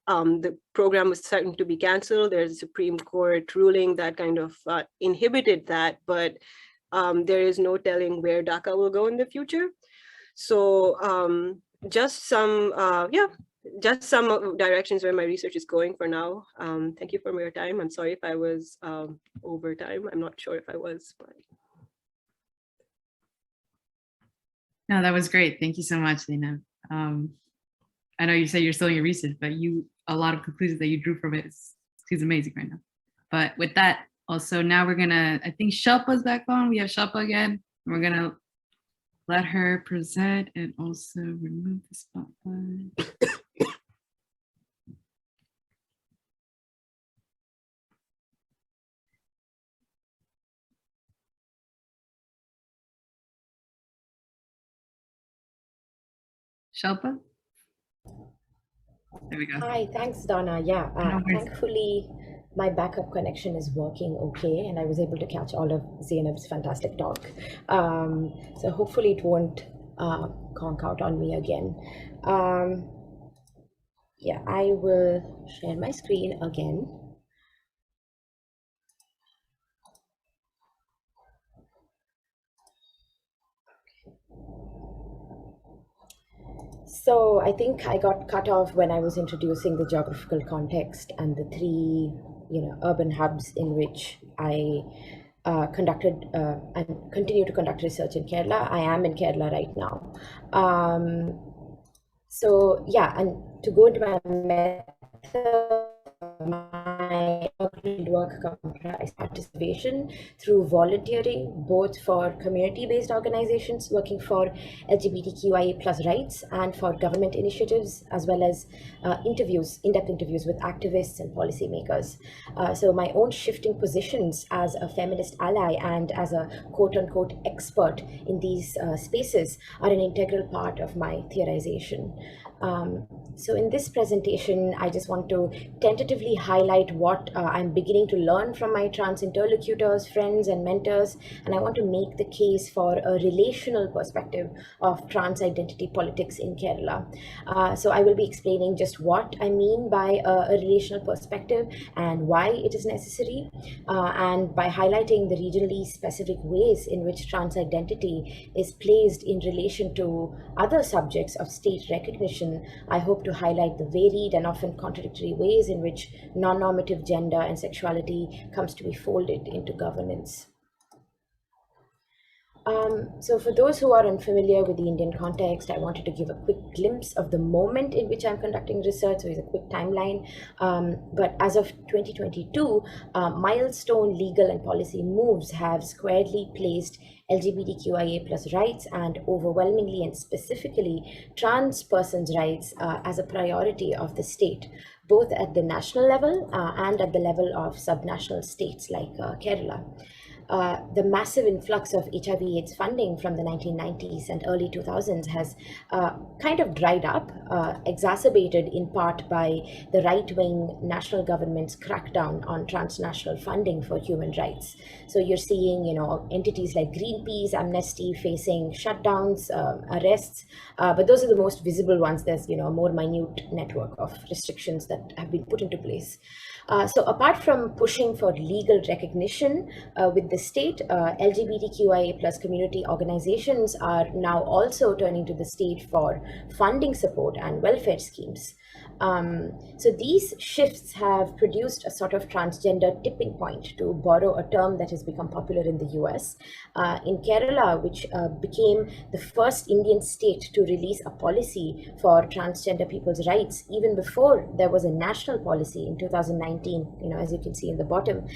the program was certain to be canceled. There's a Supreme Court ruling that kind of inhibited that, but there is no telling where DACA will go in the future. So just some directions where my research is going for now. Thank you for your time. I'm sorry if I was over time. I'm not sure if I was. But... No, that was great. Thank you so much, Lena. I know you said you're still in your research, but a lot of conclusions that you drew from it is amazing right now. But with that, also now we're gonna, I think Shilpa's back on. We have Shilpa again. We're gonna let her present and also remove the spotlight. Shilpa? There we go. Hi, thanks, Donna. Yeah, thankfully my backup connection is working okay, and I was able to catch all of Zainab's fantastic talk. So hopefully it won't conk out on me again. Yeah, I will share my screen again. So I think I got cut off when I was introducing the geographical context and the three, urban hubs in which I conducted and continue to conduct research in Kerala. I am in Kerala right now. So yeah, and to go into my method, my work comprised participation through volunteering, both for community-based organizations working for LGBTQIA+ rights and for government initiatives, as well as in-depth interviews with activists and policymakers. So my own shifting positions as a feminist ally and as a quote-unquote expert in these spaces are an integral part of my theorization. So in this presentation, I just want to tentatively highlight what I'm beginning to learn from my trans interlocutors, friends, and mentors, and I want to make the case for a relational perspective of trans identity politics in Kerala. So I will be explaining just what I mean by a relational perspective and why it is necessary, and by highlighting the regionally specific ways in which trans identity is placed in relation to other subjects of state recognition. I hope to highlight the varied and often contradictory ways in which non-normative gender and sexuality comes to be folded into governance. So for those who are unfamiliar with the Indian context, I wanted to give a quick glimpse of the moment in which I'm conducting research, so it's a quick timeline. But as of 2022, milestone legal and policy moves have squarely placed LGBTQIA+ rights and overwhelmingly and specifically trans persons' rights as a priority of the state, both at the national level and at the level of subnational states like Kerala. the massive influx of HIV/AIDS funding from the 1990s and early 2000s has kind of dried up, exacerbated in part by the right-wing national government's crackdown on transnational funding for human rights. So you're seeing, entities like Greenpeace, Amnesty facing shutdowns, arrests, but those are the most visible ones. There's, a more minute network of restrictions that have been put into place. So apart from pushing for legal recognition with the state, LGBTQIA+ community organizations are now also turning to the state for funding support and welfare schemes. So these shifts have produced a sort of transgender tipping point, to borrow a term that has become popular in the US. In Kerala, which became the first Indian state to release a policy for transgender people's rights, even before there was a national policy in 2019, as you can see in the bottom,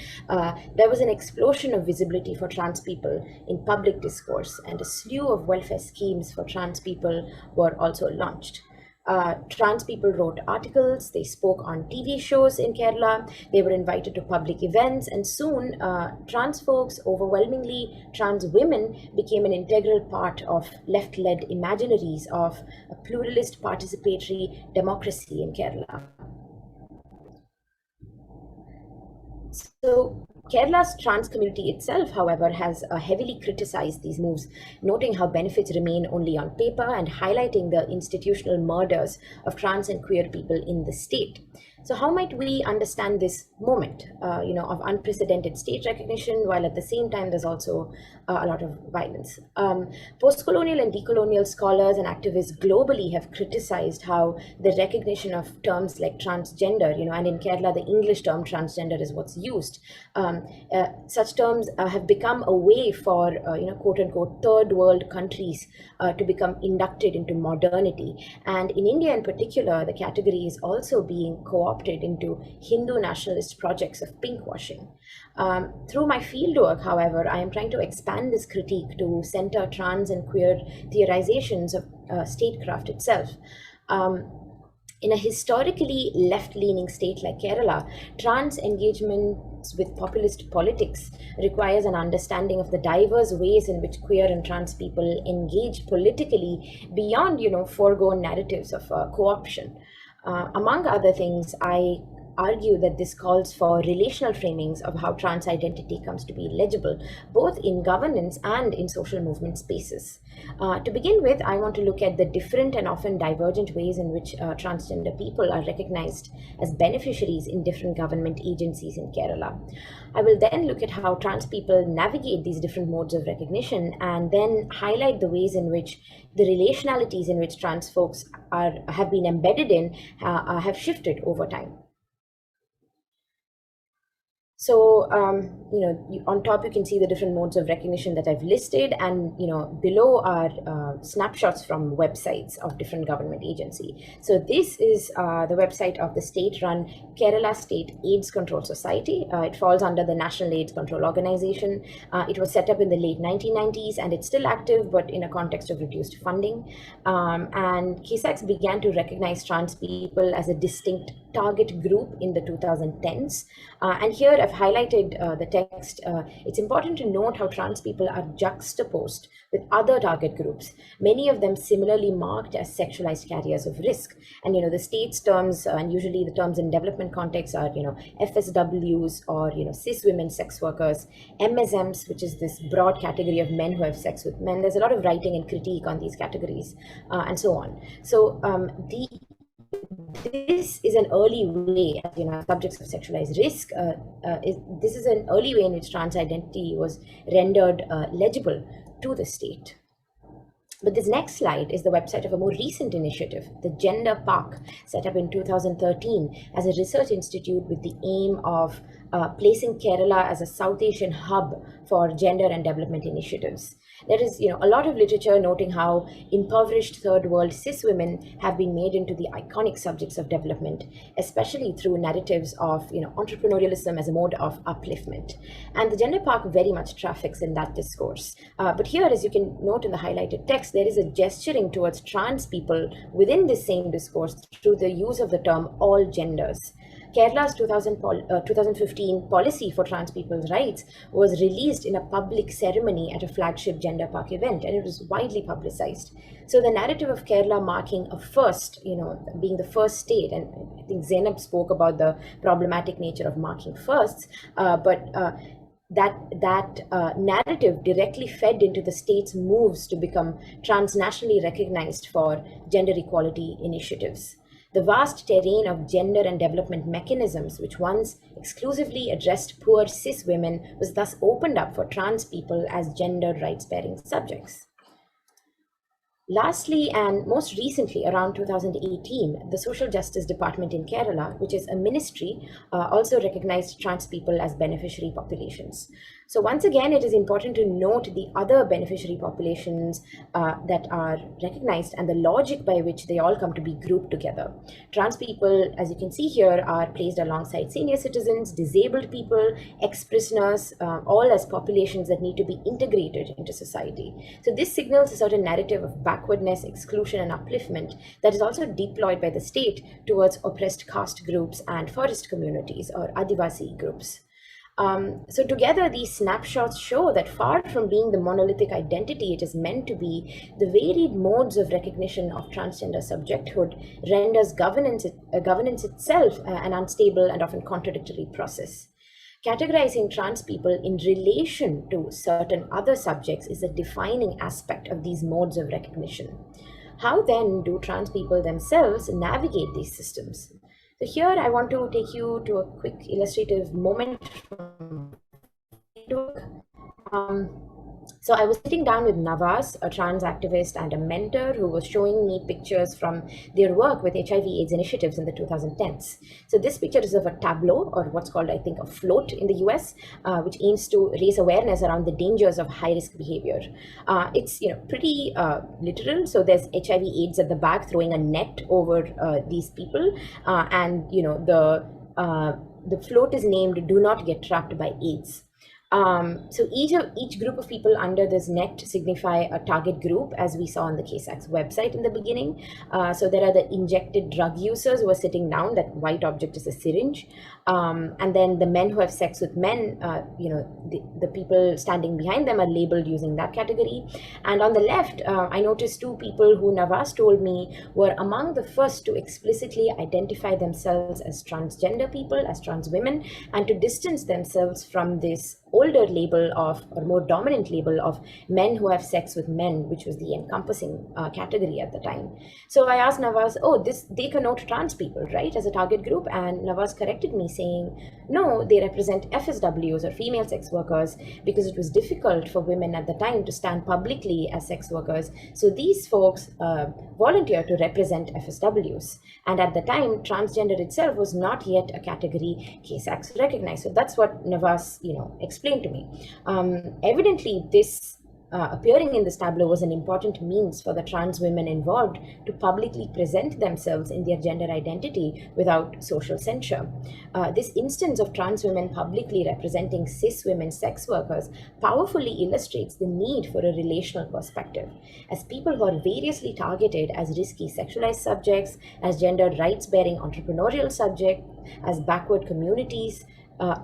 there was an explosion of visibility for trans people in public discourse, and a slew of welfare schemes for trans people were also launched. Trans people wrote articles, they spoke on TV shows in Kerala, they were invited to public events, and soon trans folks, overwhelmingly trans women, became an integral part of left-led imaginaries of a pluralist participatory democracy in Kerala. So Kerala's trans community itself, however, has heavily criticized these moves, noting how benefits remain only on paper and highlighting the institutional murders of trans and queer people in the state. So how might we understand this moment, of unprecedented state recognition, while at the same time there's also a lot of violence? Post-colonial and decolonial scholars and activists globally have criticized how the recognition of terms like transgender, and in Kerala the English term transgender is what's used. Such terms have become a way for, quote-unquote third world countries to become inducted into modernity. And in India in particular, the category is also being co-opted into Hindu nationalist projects of pinkwashing. Through my fieldwork, however, I am trying to expand this critique to center trans and queer theorizations of statecraft itself. In a historically left-leaning state like Kerala, trans engagements with populist politics requires an understanding of the diverse ways in which queer and trans people engage politically beyond, foregone narratives of co-option. Among other things, I argue that this calls for relational framings of how trans identity comes to be legible, both in governance and in social movement spaces. To begin with, I want to look at the different and often divergent ways in which transgender people are recognized as beneficiaries in different government agencies in Kerala. I will then look at how trans people navigate these different modes of recognition, and then highlight the ways in which the relationalities in which trans folks have been embedded in have shifted over time. So, on top you can see the different modes of recognition that I've listed, and below are snapshots from websites of different government agency. So this is the website of the state-run Kerala State AIDS Control Society. It falls under the National AIDS Control Organization. It was set up in the late 1990s, and it's still active, but in a context of reduced funding. And KSACS began to recognize trans people as a distinct target group in the 2010s. And here I've highlighted the text. It's important to note how trans people are juxtaposed with other target groups, many of them similarly marked as sexualized carriers of risk. And the state's terms, and usually the terms in development context, are FSWs, or cis women sex workers, MSMs, which is this broad category of men who have sex with men. There's a lot of writing and critique on these categories, and so on. So this is an early way, subjects of sexualized risk. This is an early way in which trans identity was rendered legible to the state. But this next slide is the website of a more recent initiative, the Gender Park, set up in 2013 as a research institute with the aim of placing Kerala as a South Asian hub for gender and development initiatives. There is, a lot of literature noting how impoverished third world cis women have been made into the iconic subjects of development, especially through narratives of, entrepreneurialism as a mode of upliftment. And the Gender Park very much traffics in that discourse. But here, as you can note in the highlighted text, there is a gesturing towards trans people within this same discourse through the use of the term all genders. Kerala's 2015 policy for trans people's rights was released in a public ceremony at a flagship gender park event, and it was widely publicized. So the narrative of Kerala marking a first, being the first state, and I think Zainab spoke about the problematic nature of marking firsts, but that narrative directly fed into the state's moves to become transnationally recognized for gender equality initiatives. The vast terrain of gender and development mechanisms, which once exclusively addressed poor cis women, was thus opened up for trans people as gender rights-bearing subjects. Lastly, and most recently, around 2018, the Social Justice Department in Kerala, which is a ministry, also recognized trans people as beneficiary populations. So once again, it is important to note the other beneficiary populations that are recognized and the logic by which they all come to be grouped together. Trans people, as you can see here, are placed alongside senior citizens, disabled people, ex-prisoners, all as populations that need to be integrated into society. So this signals a certain narrative of backwardness, exclusion, and upliftment that is also deployed by the state towards oppressed caste groups and forest communities or Adivasi groups. So together, these snapshots show that far from being the monolithic identity it is meant to be, the varied modes of recognition of transgender subjecthood renders governance itself an unstable and often contradictory process. Categorizing trans people in relation to certain other subjects is a defining aspect of these modes of recognition. How then do trans people themselves navigate these systems? So here I want to take you to a quick illustrative moment from So I was sitting down with Nawaz, a trans activist and a mentor, who was showing me pictures from their work with HIV/AIDS initiatives in the 2010s. So this picture is of a tableau, or what's called, I think, a float in the US, which aims to raise awareness around the dangers of high-risk behavior. It's pretty literal. So there's HIV/AIDS at the back throwing a net over these people, and the float is named "Do Not Get Trapped by AIDS." So each group of people under this net signify a target group, as we saw on the KSAC's website in the beginning. So there are the injected drug users who are sitting down. That white object is a syringe. And then the men who have sex with men, the people standing behind them are labeled using that category. And on the left, I noticed two people who Nawaz told me were among the first to explicitly identify themselves as transgender people, as trans women, and to distance themselves from this older label of, or more dominant label of, men who have sex with men, which was the encompassing category at the time. So I asked Nawaz, they connote trans people, right, as a target group? And Nawaz corrected me saying, no, they represent FSWs, or female sex workers, because it was difficult for women at the time to stand publicly as sex workers. So these folks volunteered to represent FSWs. And at the time, transgender itself was not yet a category KSACs recognized. So that's what Nawaz, explained to me. Evidently, this appearing in this tableau was an important means for the trans women involved to publicly present themselves in their gender identity without social censure. This instance of trans women publicly representing cis women sex workers powerfully illustrates the need for a relational perspective. As people who are variously targeted as risky sexualized subjects, as gender rights-bearing entrepreneurial subjects, as backward communities,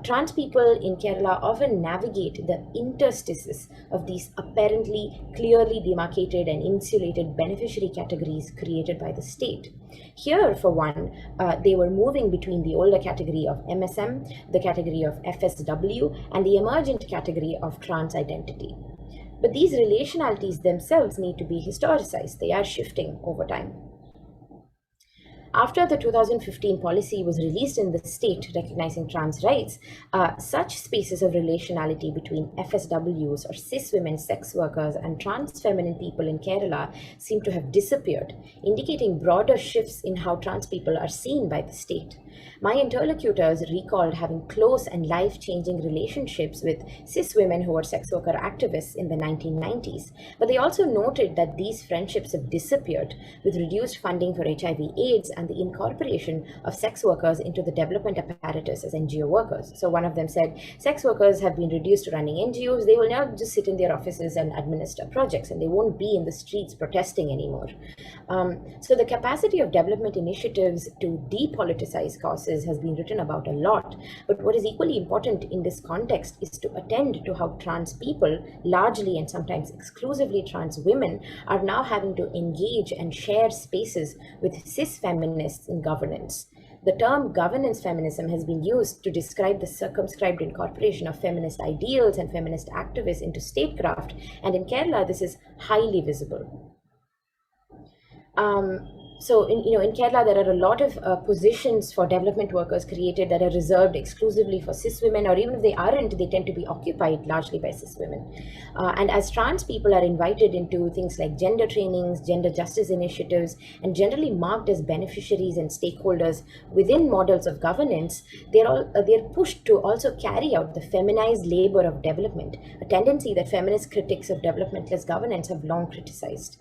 trans people in Kerala often navigate the interstices of these apparently clearly demarcated and insulated beneficiary categories created by the state. Here, for one, they were moving between the older category of MSM, the category of FSW, and the emergent category of trans identity. But these relationalities themselves need to be historicized. They are shifting over time. After the 2015 policy was released in the state recognizing trans rights, such spaces of relationality between FSWs, or cis women sex workers, and transfeminine people in Kerala seem to have disappeared, indicating broader shifts in how trans people are seen by the state. My interlocutors recalled having close and life-changing relationships with cis women who were sex worker activists in the 1990s, but they also noted that these friendships have disappeared with reduced funding for HIV/AIDS and the incorporation of sex workers into the development apparatus as NGO workers. So one of them said, sex workers have been reduced to running NGOs. They will now just sit in their offices and administer projects, and they won't be in the streets protesting anymore. So the capacity of development initiatives to depoliticize causes has been written about a lot. But what is equally important in this context is to attend to how trans people, largely and sometimes exclusively trans women, are now having to engage and share spaces with cis feminists in governance. The term governance feminism has been used to describe the circumscribed incorporation of feminist ideals and feminist activists into statecraft, and in Kerala, this is highly visible. So in Kerala, there are a lot of positions for development workers created that are reserved exclusively for cis women, or even if they aren't, they tend to be occupied largely by cis women. And as trans people are invited into things like gender trainings, gender justice initiatives, and generally marked as beneficiaries and stakeholders within models of governance, they're pushed to also carry out the feminized labor of development, a tendency that feminist critics of developmentalist governance have long criticized.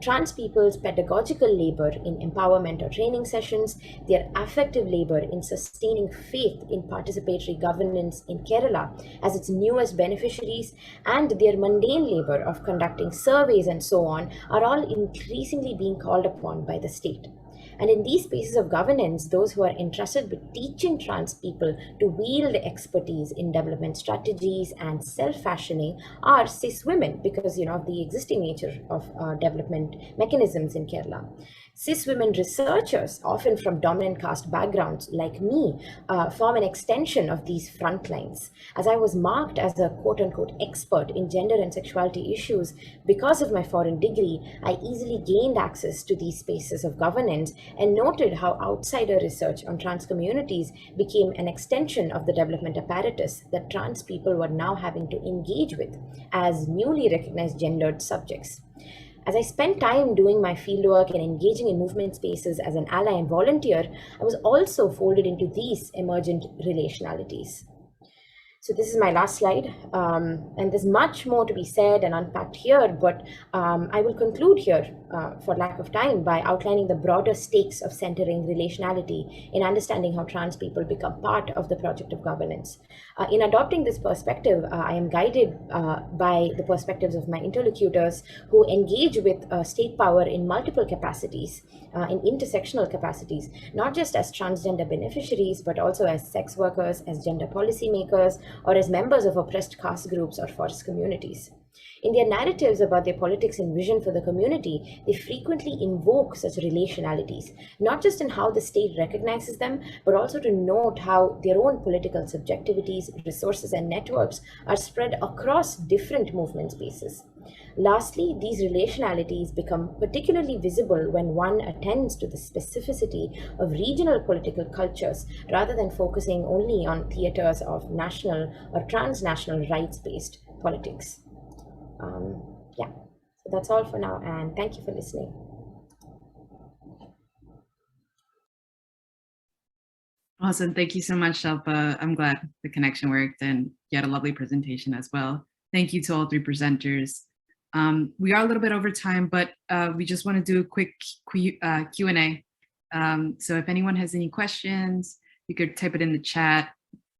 Trans people's pedagogical labor in empowerment or training sessions, their affective labor in sustaining faith in participatory governance in Kerala as its newest beneficiaries, and their mundane labor of conducting surveys and so on are all increasingly being called upon by the state. And in these spaces of governance, those who are entrusted with teaching trans people to wield expertise in development strategies and self-fashioning are cis women because, of the existing nature of development mechanisms in Kerala. Cis women researchers, often from dominant caste backgrounds like me, form an extension of these front lines. As I was marked as a quote-unquote expert in gender and sexuality issues because of my foreign degree, I easily gained access to these spaces of governance and noted how outsider research on trans communities became an extension of the development apparatus that trans people were now having to engage with as newly recognized gendered subjects. As I spent time doing my fieldwork and engaging in movement spaces as an ally and volunteer, I was also folded into these emergent relationalities. So this is my last slide, and there's much more to be said and unpacked here, but I will conclude here for lack of time by outlining the broader stakes of centering relationality in understanding how trans people become part of the project of governance. In adopting this perspective, I am guided by the perspectives of my interlocutors who engage with state power in multiple capacities, in intersectional capacities, not just as transgender beneficiaries, but also as sex workers, as gender policymakers, or as members of oppressed caste groups or forest communities. In their narratives about their politics and vision for the community, they frequently invoke such relationalities, not just in how the state recognizes them, but also to note how their own political subjectivities, resources, and networks are spread across different movement spaces. Lastly, these relationalities become particularly visible when one attends to the specificity of regional political cultures rather than focusing only on theaters of national or transnational rights-based politics. So that's all for now, and thank you for listening. Awesome. Thank you so much, Shilpa. I'm glad the connection worked, and you had a lovely presentation as well. Thank you to all three presenters. We are a little bit over time, but we just want to do a quick Q&A. So if anyone has any questions, you could type it in the chat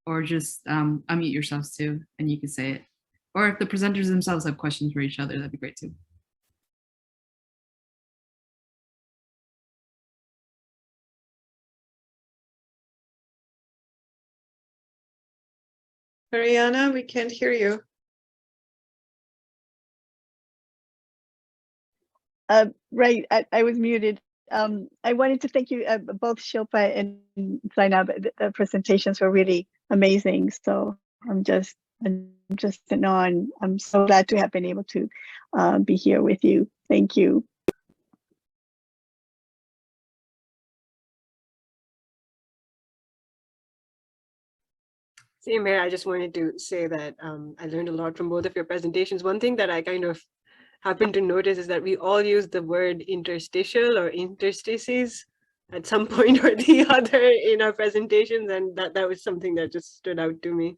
or just unmute yourselves too, and you can say it. Or if the presenters themselves have questions for each other, that'd be great too. Mariana, we can't hear you. Right, I was muted. I wanted to thank you, both Shilpa and Zainab. The presentations were really amazing. So I'm just in awe. I'm so glad to have been able to be here with you. Thank you. Same here. I just wanted to say that I learned a lot from both of your presentations. One thing that I kind of happened to notice is that we all use the word interstitial or interstices at some point or the other in our presentations, and that was something that just stood out to me.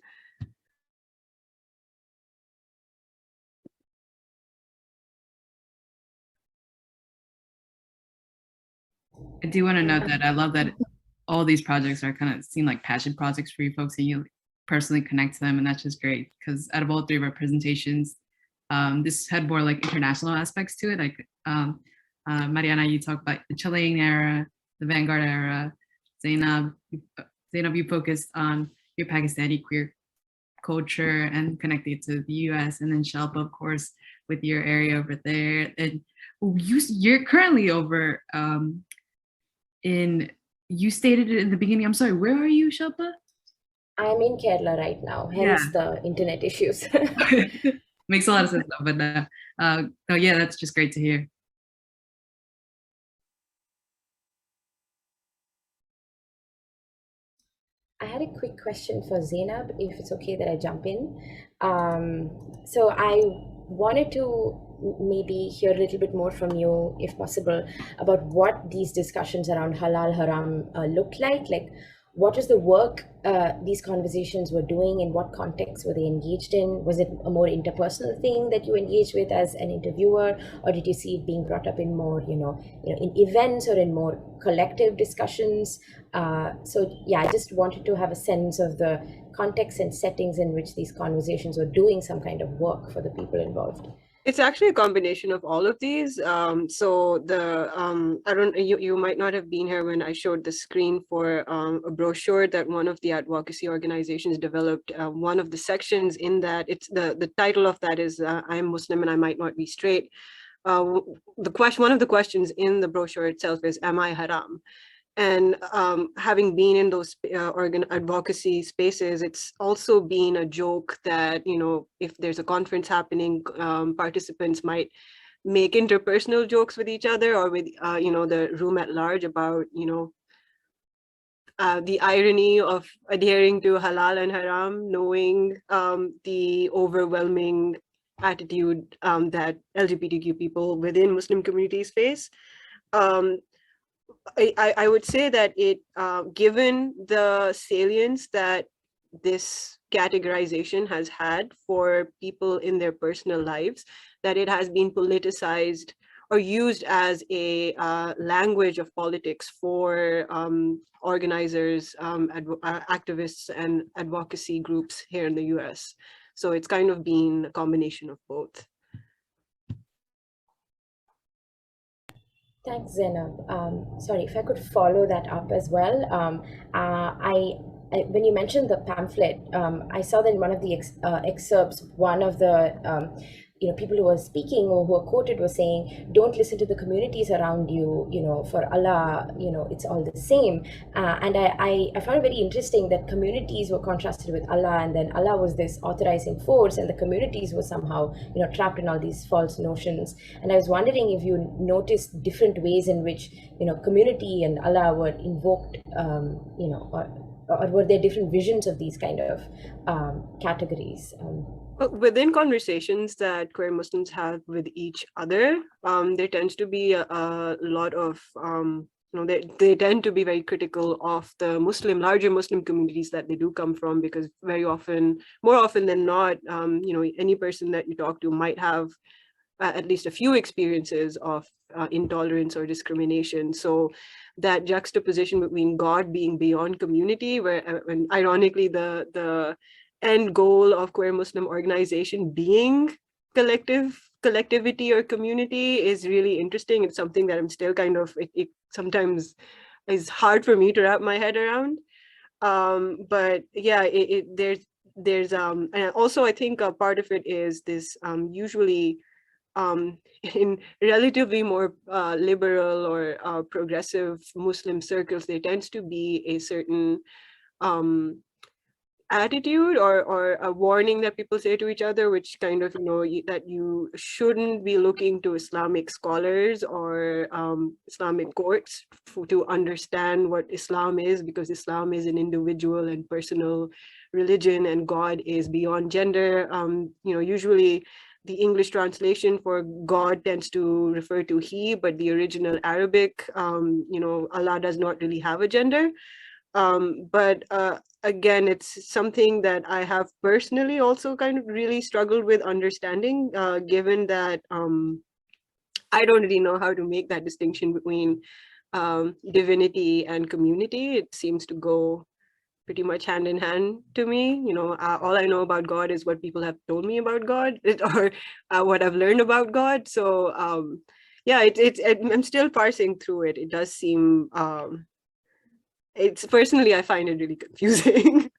I do want to note that I love that all these projects are kind of seem like passion projects for you folks, and you personally connect to them, and that's just great, because out of all three of our presentations, this had more like international aspects to it. Like Mariana, you talked about the Chilean era, the vanguard era. Zainab. Zainab, you focused on your Pakistani queer culture and connected to the US, and then Shilpa, of course, with your area over there. And you're currently over you stated it in the beginning. I'm sorry, where are you, Shilpa? I'm in Kerala right now, hence the internet issues. Makes a lot of sense though, but oh yeah, that's just great to hear. I had a quick question for Zainab, if it's okay that I jump in. So I wanted to maybe hear a little bit more from you, if possible, about what these discussions around halal haram looked like. Like, what was the work these conversations were doing? In what context were they engaged in? Was it a more interpersonal thing that you engaged with as an interviewer, or did you see it being brought up in more, in events or in more collective discussions? So yeah, I just wanted to have a sense of the context and settings in which these conversations were doing some kind of work for the people involved. It's actually a combination of all of these. So you might not have been here when I showed the screen for a brochure that one of the advocacy organizations developed. One of the sections in that, it's the title of that is I'm Muslim and I might not be straight. One of the questions in the brochure itself is, am I haram? And having been in those advocacy spaces, it's also been a joke that, if there's a conference happening, participants might make interpersonal jokes with each other or with, the room at large about, the irony of adhering to halal and haram, knowing the overwhelming attitude that LGBTQ people within Muslim communities face. I would say that given the salience that this categorization has had for people in their personal lives, that it has been politicized or used as a language of politics for organizers, activists, and advocacy groups here in the US. So it's kind of been a combination of both. Thanks, Zainab. Sorry, if I could follow that up as well. When you mentioned the pamphlet, I saw that in one of the excerpts, one of the people who were speaking or who were quoted were saying, don't listen to the communities around you, for Allah, it's all the same. And I found it very interesting that communities were contrasted with Allah, and then Allah was this authorizing force, and the communities were somehow, trapped in all these false notions. And I was wondering if you noticed different ways in which, community and Allah were invoked, or were there different visions of these kind of categories? Within conversations that queer Muslims have with each other, there tends to be a lot of, they tend to be very critical of the larger Muslim communities that they do come from, because very often, more often than not, any person that you talk to might have at least a few experiences of intolerance or discrimination. So that juxtaposition between God being beyond community, and ironically, the end goal of queer Muslim organization being collectivity or community is really interesting. It's something that I'm still kind of, it sometimes is hard for me to wrap my head around. But yeah, there's and also I think a part of it is this usually in relatively more liberal or progressive Muslim circles, there tends to be a certain attitude or a warning that people say to each other, which kind of, that you shouldn't be looking to Islamic scholars or Islamic courts to understand what Islam is, because Islam is an individual and personal religion, and God is beyond gender. Usually the English translation for God tends to refer to he, but the original Arabic, Allah does not really have a gender. But again, it's something that I have personally also kind of really struggled with understanding, given that I don't really know how to make that distinction between divinity and community. It seems to go pretty much hand in hand to me. All I know about God is what people have told me about God, or what I've learned about God. So yeah, I'm still parsing through it. It does seem it's personally, I find it really confusing.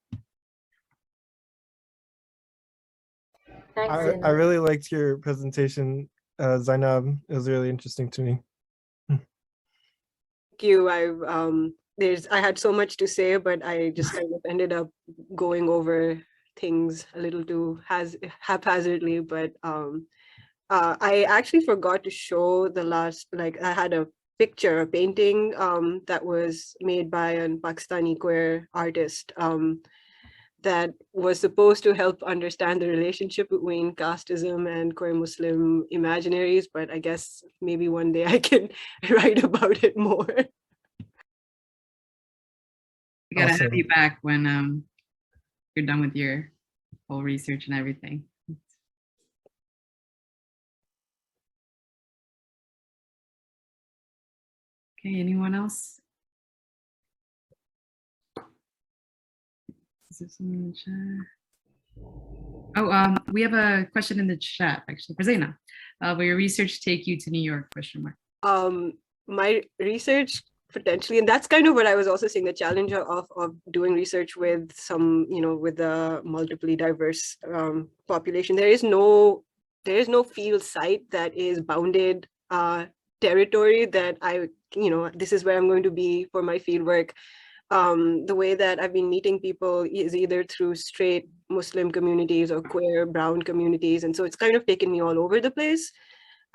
Thanks, I Zainab. really liked your presentation, Zainab. It was really interesting to me. Thank you. I had so much to say, but I just kind of ended up going over things a little too haphazardly. But I actually forgot to show the last, like I had a picture, a painting that was made by a Pakistani queer artist that was supposed to help understand the relationship between casteism and queer Muslim imaginaries. But I guess maybe one day I can write about it more. We gotta have Awesome. you back when you're done with your whole research and everything. Okay, anyone else? Is there someone in the chat? Oh, we have a question in the chat actually for Zaina. Will your research take you to New York? Question mark. My research potentially, and that's kind of what I was also saying, the challenge of doing research with some, with a multiply diverse population. There is no field site that is bounded territory that this is where I'm going to be for my field work. The way that I've been meeting people is either through straight Muslim communities or queer brown communities. And so it's kind of taken me all over the place.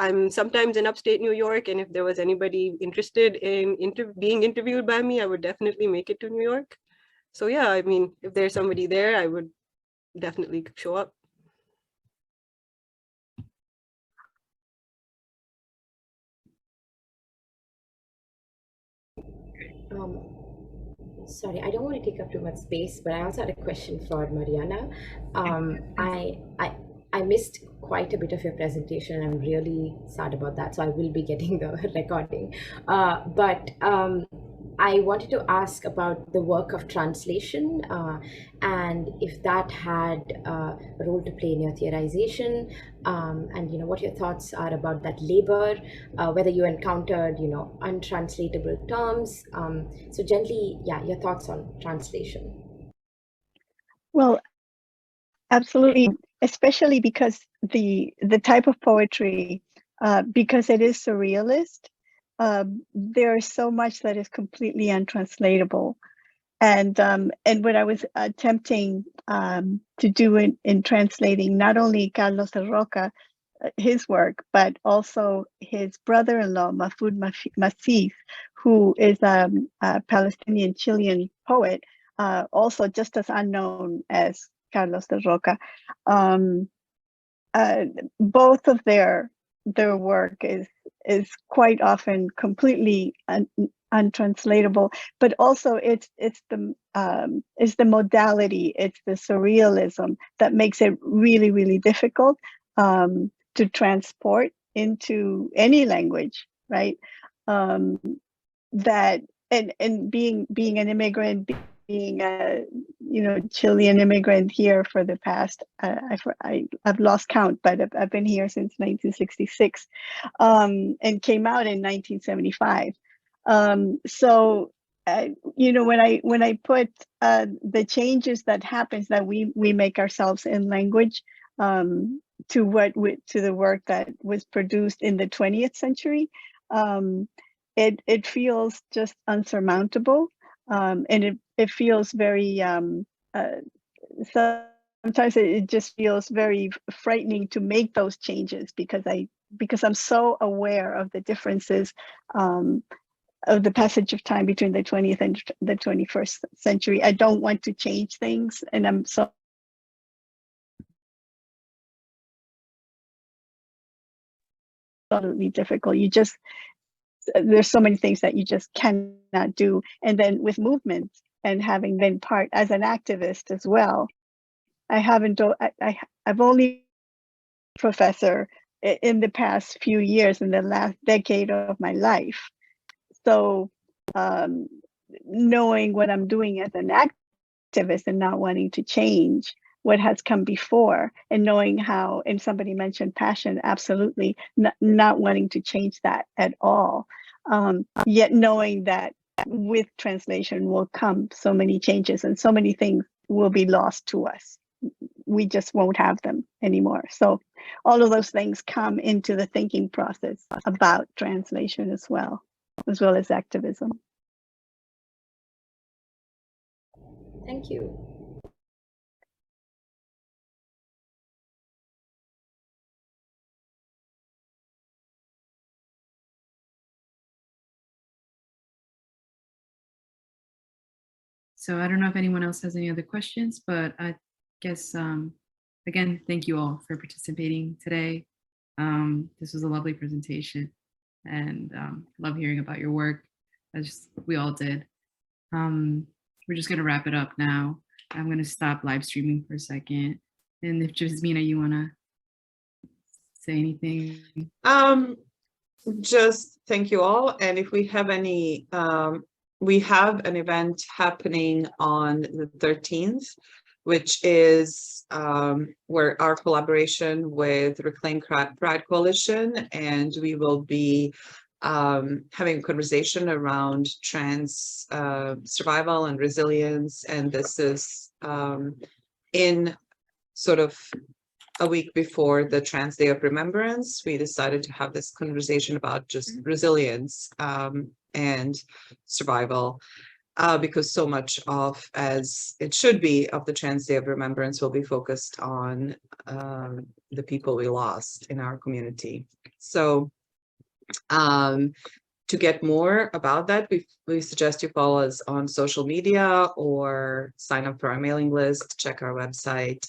I'm sometimes in upstate New York, and if there was anybody interested in being interviewed by me, I would definitely make it to New York. So yeah, I mean, if there's somebody there, I would definitely show up. Sorry, I don't want to take up too much space, but I also had a question for Mariana. I missed quite a bit of your presentation. I'm really sad about that. So I will be getting the recording. But I wanted to ask about the work of translation and if that had a role to play in your theorization, and what your thoughts are about that labor, whether you encountered untranslatable terms. So generally, yeah, your thoughts on translation. Well, absolutely, especially because the type of poetry, because it is surrealist, there's so much that is completely untranslatable. And what I was attempting to do in translating not only Carlos de Roca, his work, but also his brother-in-law, Mahfoud Massif, who is a Palestinian Chilean poet, also just as unknown as Carlos de Roca. Both of their work is quite often completely untranslatable, but also it's the modality, it's the surrealism that makes it really, really difficult to transport into any language, right? That and being an immigrant, being a Chilean immigrant here for the past I've lost count, but I've been here since 1966, and came out in 1975. So when I put the changes that happens that we make ourselves in language to the work that was produced in the 20th century, it feels just unsurmountable, and it feels very sometimes it just feels very frightening to make those changes because I'm so aware of the differences of the passage of time between the 20th and the 21st century. I don't want to change things, and I'm so absolutely difficult. There's so many things that you just cannot do. And then with movements and having been part as an activist as well, I've only professor in the past few years, in the last decade of my life. So knowing what I'm doing as an activist and not wanting to change what has come before, and knowing how, and somebody mentioned passion, absolutely, not wanting to change that at all. Yet knowing that with translation will come so many changes and so many things will be lost to us. We just won't have them anymore. So all of those things come into the thinking process about translation as well as activism. Thank you. So I don't know if anyone else has any other questions, but I guess, again, thank you all for participating today. This was a lovely presentation and love hearing about your work, as we all did. We're just gonna wrap it up now. I'm gonna stop live streaming for a second. And if Jasmina, you wanna say anything? Just thank you all. And if we have any, we have an event happening on the 13th, which is where our collaboration with Reclaim Pride Coalition, and we will be having a conversation around trans survival and resilience. And this is in sort of a week before the Trans Day of Remembrance. We decided to have this conversation about just resilience and survival, because so much of, as it should be, of the Trans Day of Remembrance will be focused on the people we lost in our community. So to get more about that, we suggest you follow us on social media or sign up for our mailing list, check our website.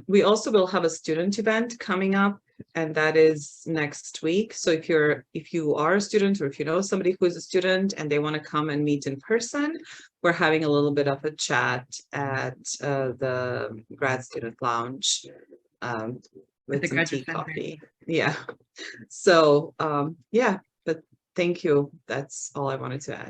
We also will have a student event coming up, and that is next week. So if you are a student, or if you know somebody who is a student and they want to come and meet in person, we're having a little bit of a chat at the grad student lounge with some tea, coffee. Yeah. So yeah, but thank you. That's all I wanted to add.